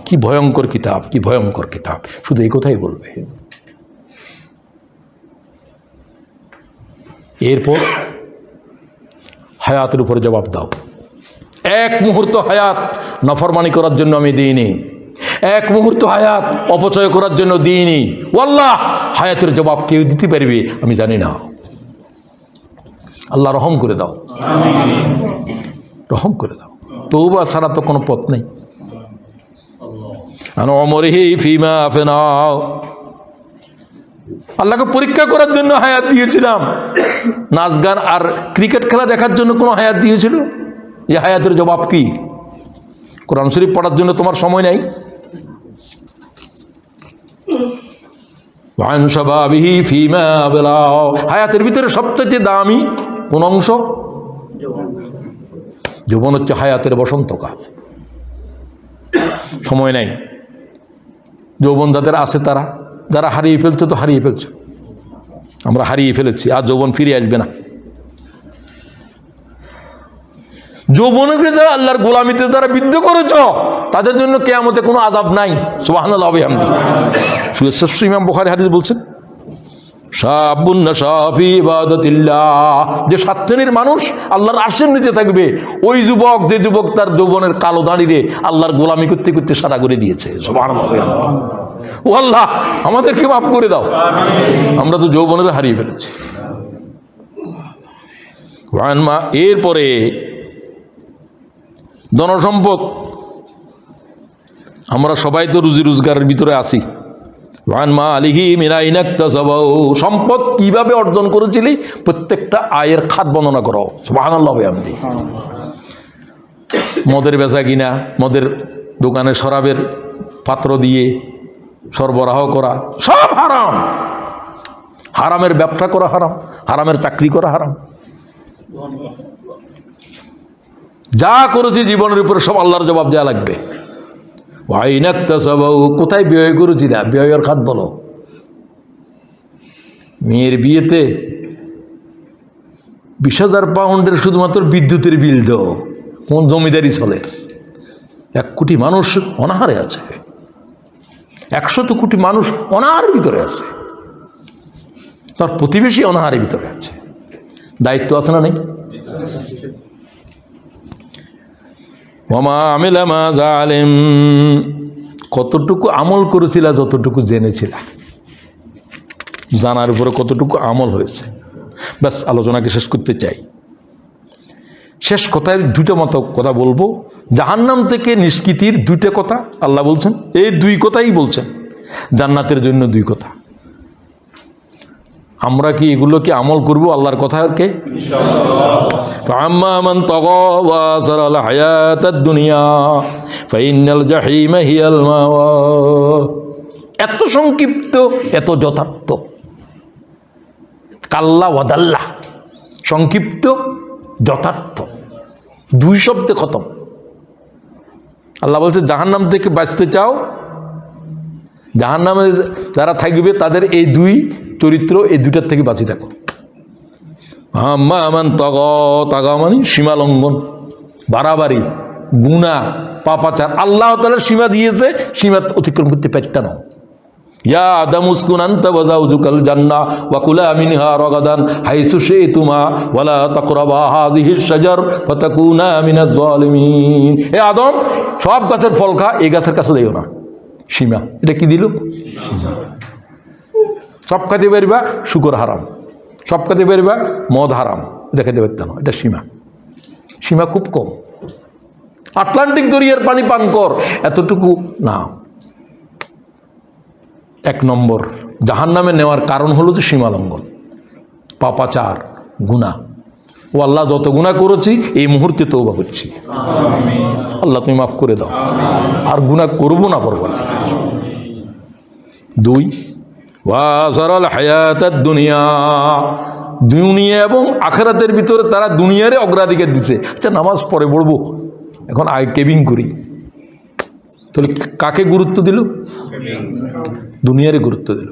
কি ভয়ঙ্কর কিতাব, কি ভয়ঙ্কর কিতাব! শুধু এই কথাই বলবে। এরপর হায়াতের উপরে জবাব দাও। এক মুহূর্ত হায়াত নাফরমানি করার জন্য আমি দিইনি, এক মুহূর্ত হায়াত অপচয় করার জন্য দিইনি। ওয়াল্লাহ, হায়াতের জবাব কেউ দিতে পারবে আমি জানি না। আল্লাহ রহম করে দাও, রহম করে দাও। তওবা ছাড়া তো কোনো পথ নেই। আল্লাহকে পরীক্ষা করার জন্য হায়াত দিয়েছিলাম। নাচ গান আর ক্রিকেট খেলা দেখার জন্য কোনো হায়াত দিয়েছিল? এই হায়াতের জবাব কি? কোরআন শরীফ পড়ার জন্য তোমার সময় নাই? হায়াতের ভিতরে সবচেয়ে দামি কোন অংশ? যৌবন হচ্ছে হায়াতের বসন্তকাল। সময় নাই। যৌবন যাদের আছে তারা, যারা হারিয়ে ফেলছে তো হারিয়ে ফেলছে। আমরা হারিয়ে ফেলেছি, আর যৌবন ফিরে আসবে না। যৌবনের যারা আল্লাহর গোলামিতে যারা বিদ্ধ করেছ তাদের জন্য কিয়ামতে কোনো আযাব নাই। সুবহানাল্লাহ ওয়া বিহামদিহি। ইমাম বুখারী হাদিস বলছেন, শাবুন নাশা ফি ইবাদাতিল্লাহ, যে 7 শ্রেণীর মানুষ আল্লাহর আরশের নিচে থাকবে, ওই যুবক যে যুবক তার যৌবনের কালো দাঁড়িয়ে আল্লাহর গোলামি করতে করতে সাদা করে দিয়েছে। সুবহানাল্লাহ। ও আল্লাহ, আমাদেরকে মাফ করে দাও, আমরা তো যৌবনের হারিয়ে ফেলেছি। এরপরে ধনসম্পদ, আমরা সবাই তো রুজি রোজগারের ভিতরে আছি। সম্পদ কিভাবে অর্জন করেছিলি প্রত্যেকটা আয়ের খাত বর্ণনা করো। সুবহানাল্লাহ। মদের বেচা কিনা, মদের দোকানে শরাবের পাত্র দিয়ে সরবরাহ করা সব হারাম। হারামের ব্যবসা করা হারাম, হারামের চাকরি করা হারাম। যা করেছি জীবনের উপরে সব আল্লাহর জবাব দেওয়া লাগবে। কোথায় ব্যয় করেছি না, ব্যয়ের খাত বলো। মেয়ের বিয়েতে 20,000 পাউন্ডের শুধুমাত্র বিদ্যুতের বিল দাও, কোন জমিদারি চলে? 1 কোটি মানুষ অনাহারে আছে, 100 কোটি মানুষ অনাহারের ভিতরে আছে, তার প্রতিবেশী অনাহারের ভিতরে আছে। দায়িত্ব আছে না নেই? কতটুকু আমল করেছিল, যতটুকু জেনেছিল, জানার উপরে কতটুকু আমল হয়েছে। ব্যাস, আলোচনাকে শেষ করতে চাই। শেষ কথায় 2টা মতো কথা বলবো। জাহান্নাম থেকে নিষ্কৃতির 2টা কথা আল্লাহ বলছেন, এই 2 কথাই বলছেন। জান্নাতের জন্য 2 কথা। আমরা কি এগুলো কি আমল করব আল্লাহর কথাকে? ফাআম্মা মান তাগা ওয়া সারাল হায়াতাদ দুনিয়া ফাইনাল জাহিমা হিয়াল মাওয়া। এত সংক্ষিপ্ত, এত যথার্থ। কাল্লা ওয়াদাল্লা, সংক্ষিপ্ত যথার্থ, 2 শব্দে খতম। আল্লাহ বলছে জাহান্নাম থেকে বাঁচতে চাও, জাহান্নামে যারা থাকবে তাদের এই 2 চরিত্র, এই 2টার থেকে বাঁচি থাকো। আমান তাগা মানে সীমা লঙ্ঘন, বাড়াবাড়ি, গুনাহ, পাপাচার। আল্লাহ তাআলা সীমা দিয়েছে, সীমা অতিক্রম করতে পারতা না। ইয়া আদম উসকুন আনতা ওয়া যাওজুকাল জান্নাহ ওয়া কুলা মিনহা রাগাদান হাইসু শি'তুমা ওয়া লা তাকরাবা হাযিহিশ শাজার ফাতাকুনা মিনাজ জালিমিন। হে আদম, সব গাছের ফল খা, এই গাছের কাছে যাইও না। সীমা, এটা কি দিল? সীমা। সব খাইতে পারিবা, শুকর হারাম। সব খাইতে পারিবা, মদ হারাম, দেখাতে পারত না। এটা সীমা। সীমা খুব কম। আটলান্টিক দরিয়ার পানি পান কর, এতটুকু না। 1 নম্বর জাহান্নামে নেওয়ার কারণ হলো যে সীমা লঙ্ঘন, পাপাচার, গুনাহ। ও আল্লাহ, যত গুনাহ করেছি এই মুহূর্তে তওবা করছি, আল্লাহ তুমি মাফ করে দাও, আর গুনাহ করব না পরবর্তীকালে। 2 ওয়াসারাল হায়াতাদ দুনিয়া, দুনিয়া এবং আখিরাতের ভিতরে তারা দুনিয়ারে অগ্রাধিকার দিছে। আচ্ছা, নামাজ পড়ে পড়বো, এখন কেবিং করি, তাহলে কাকে গুরুত্ব দিল? দুনিয়ারে গুরুত্ব দিল।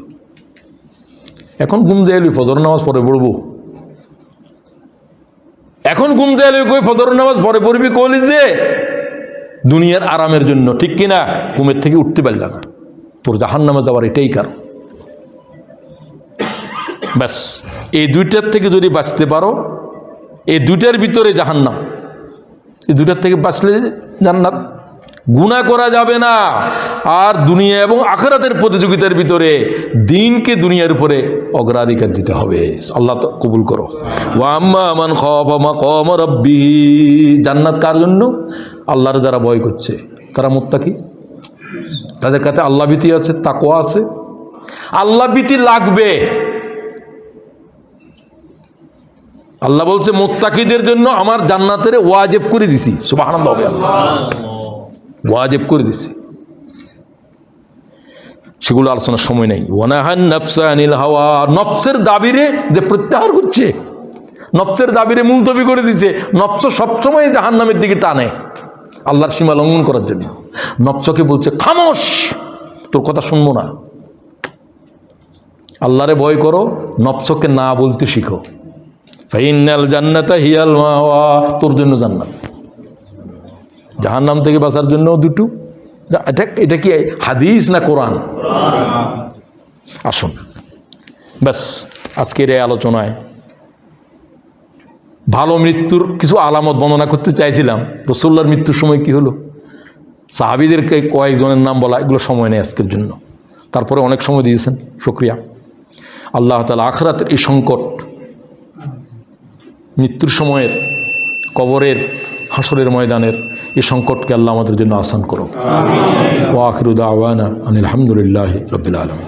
এখন ঘুম যাইলি ফজর নামাজ পড়ে পড়বো, এখন ঘুম যাইলে কই ফজর নামাজ পড়ে পড়বি কইলি যে দুনিয়ার আরামের জন্য, ঠিক কিনা? ঘুমের থেকে উঠতে পারল না, তোর জাহান্নামে যাওয়ার এটাই কারণ। ব্যাস, এই 2টার থেকে যদি বাঁচতে পারো, এই 2টার ভিতরে জাহান্নাম, এই 2টার থেকে বাঁচলে জান্নাত। গুনাহ করা যাবে না। আর দুনিয়া এবং আখিরাতের প্রতিযোগিতার ভিতরে দিনকে দুনিয়ার উপরে অগ্রাধিকার দিতে হবে। আল্লাহ তো কবুল করো। ওয়া আম্মা মান খাফা মাকাম রাব্বিহি, জান্নাত কার জন্য? আল্লাহর যারা ভয় করছে, তারা মুত্তাকি, তাদের কাছে আল্লাহ ভীতি আছে, তাকওয়া আছে। আল্লাহ ভীতি লাগবে। আল্লাহ বলছে মুত্তাকিদের জন্য আমার জান্নাতের ওয়াজিব করে দিছি। সুবহানাল্লাহ, ওয়াজিব করে দিছি। সেগুলো আলোচনার সময় নেই। ওয়ানাহান নাফসা আনিল হাওয়া, নফসের দাবিরে যে প্রত্যাহার করছে, নফসের দাবিরে মুলতবি করে দিছে। নফস সবসময় জাহান্নামের দিকে টানে আল্লাহর সীমা লঙ্ঘন করার জন্য। নফসকে বলছে খামোশ, তোর কথা শুনবো না। আল্লাহরে ভয় করো, নফসকে না বলতে শিখো। ফাইনাল জান্নাতা হিয়াল মাওয়া, তোর জন্য জান্নাত। জাহান্নাম থেকে বাঁচার জন্য দুটো। এটা কি হাদিস না কোরআন? আসুন ব্যাস, আজকের এই আলোচনায় ভালো মৃত্যুর কিছু আলামত বর্ণনা করতে চাইছিলাম। রাসূলুল্লাহর মৃত্যুর সময় কি হলো, সাহাবীদেরকে কয়েকজনের নাম বলা, এগুলো সময় নেই আজকের জন্য। তারপরে অনেক সময় দিয়েছেন, শুকরিয়া। আল্লাহ তাআলা আখিরাতের এই সংকট, মৃত্যুর সময়ের, কবরের, হাসরের ময়দানের এই সংকটকে আল্লাহ আমাদের জন্য আসান করো। ওয়া আখিরু দাওয়ানা আনিল হামদুলিল্লাহি রাব্বিল আলামিন।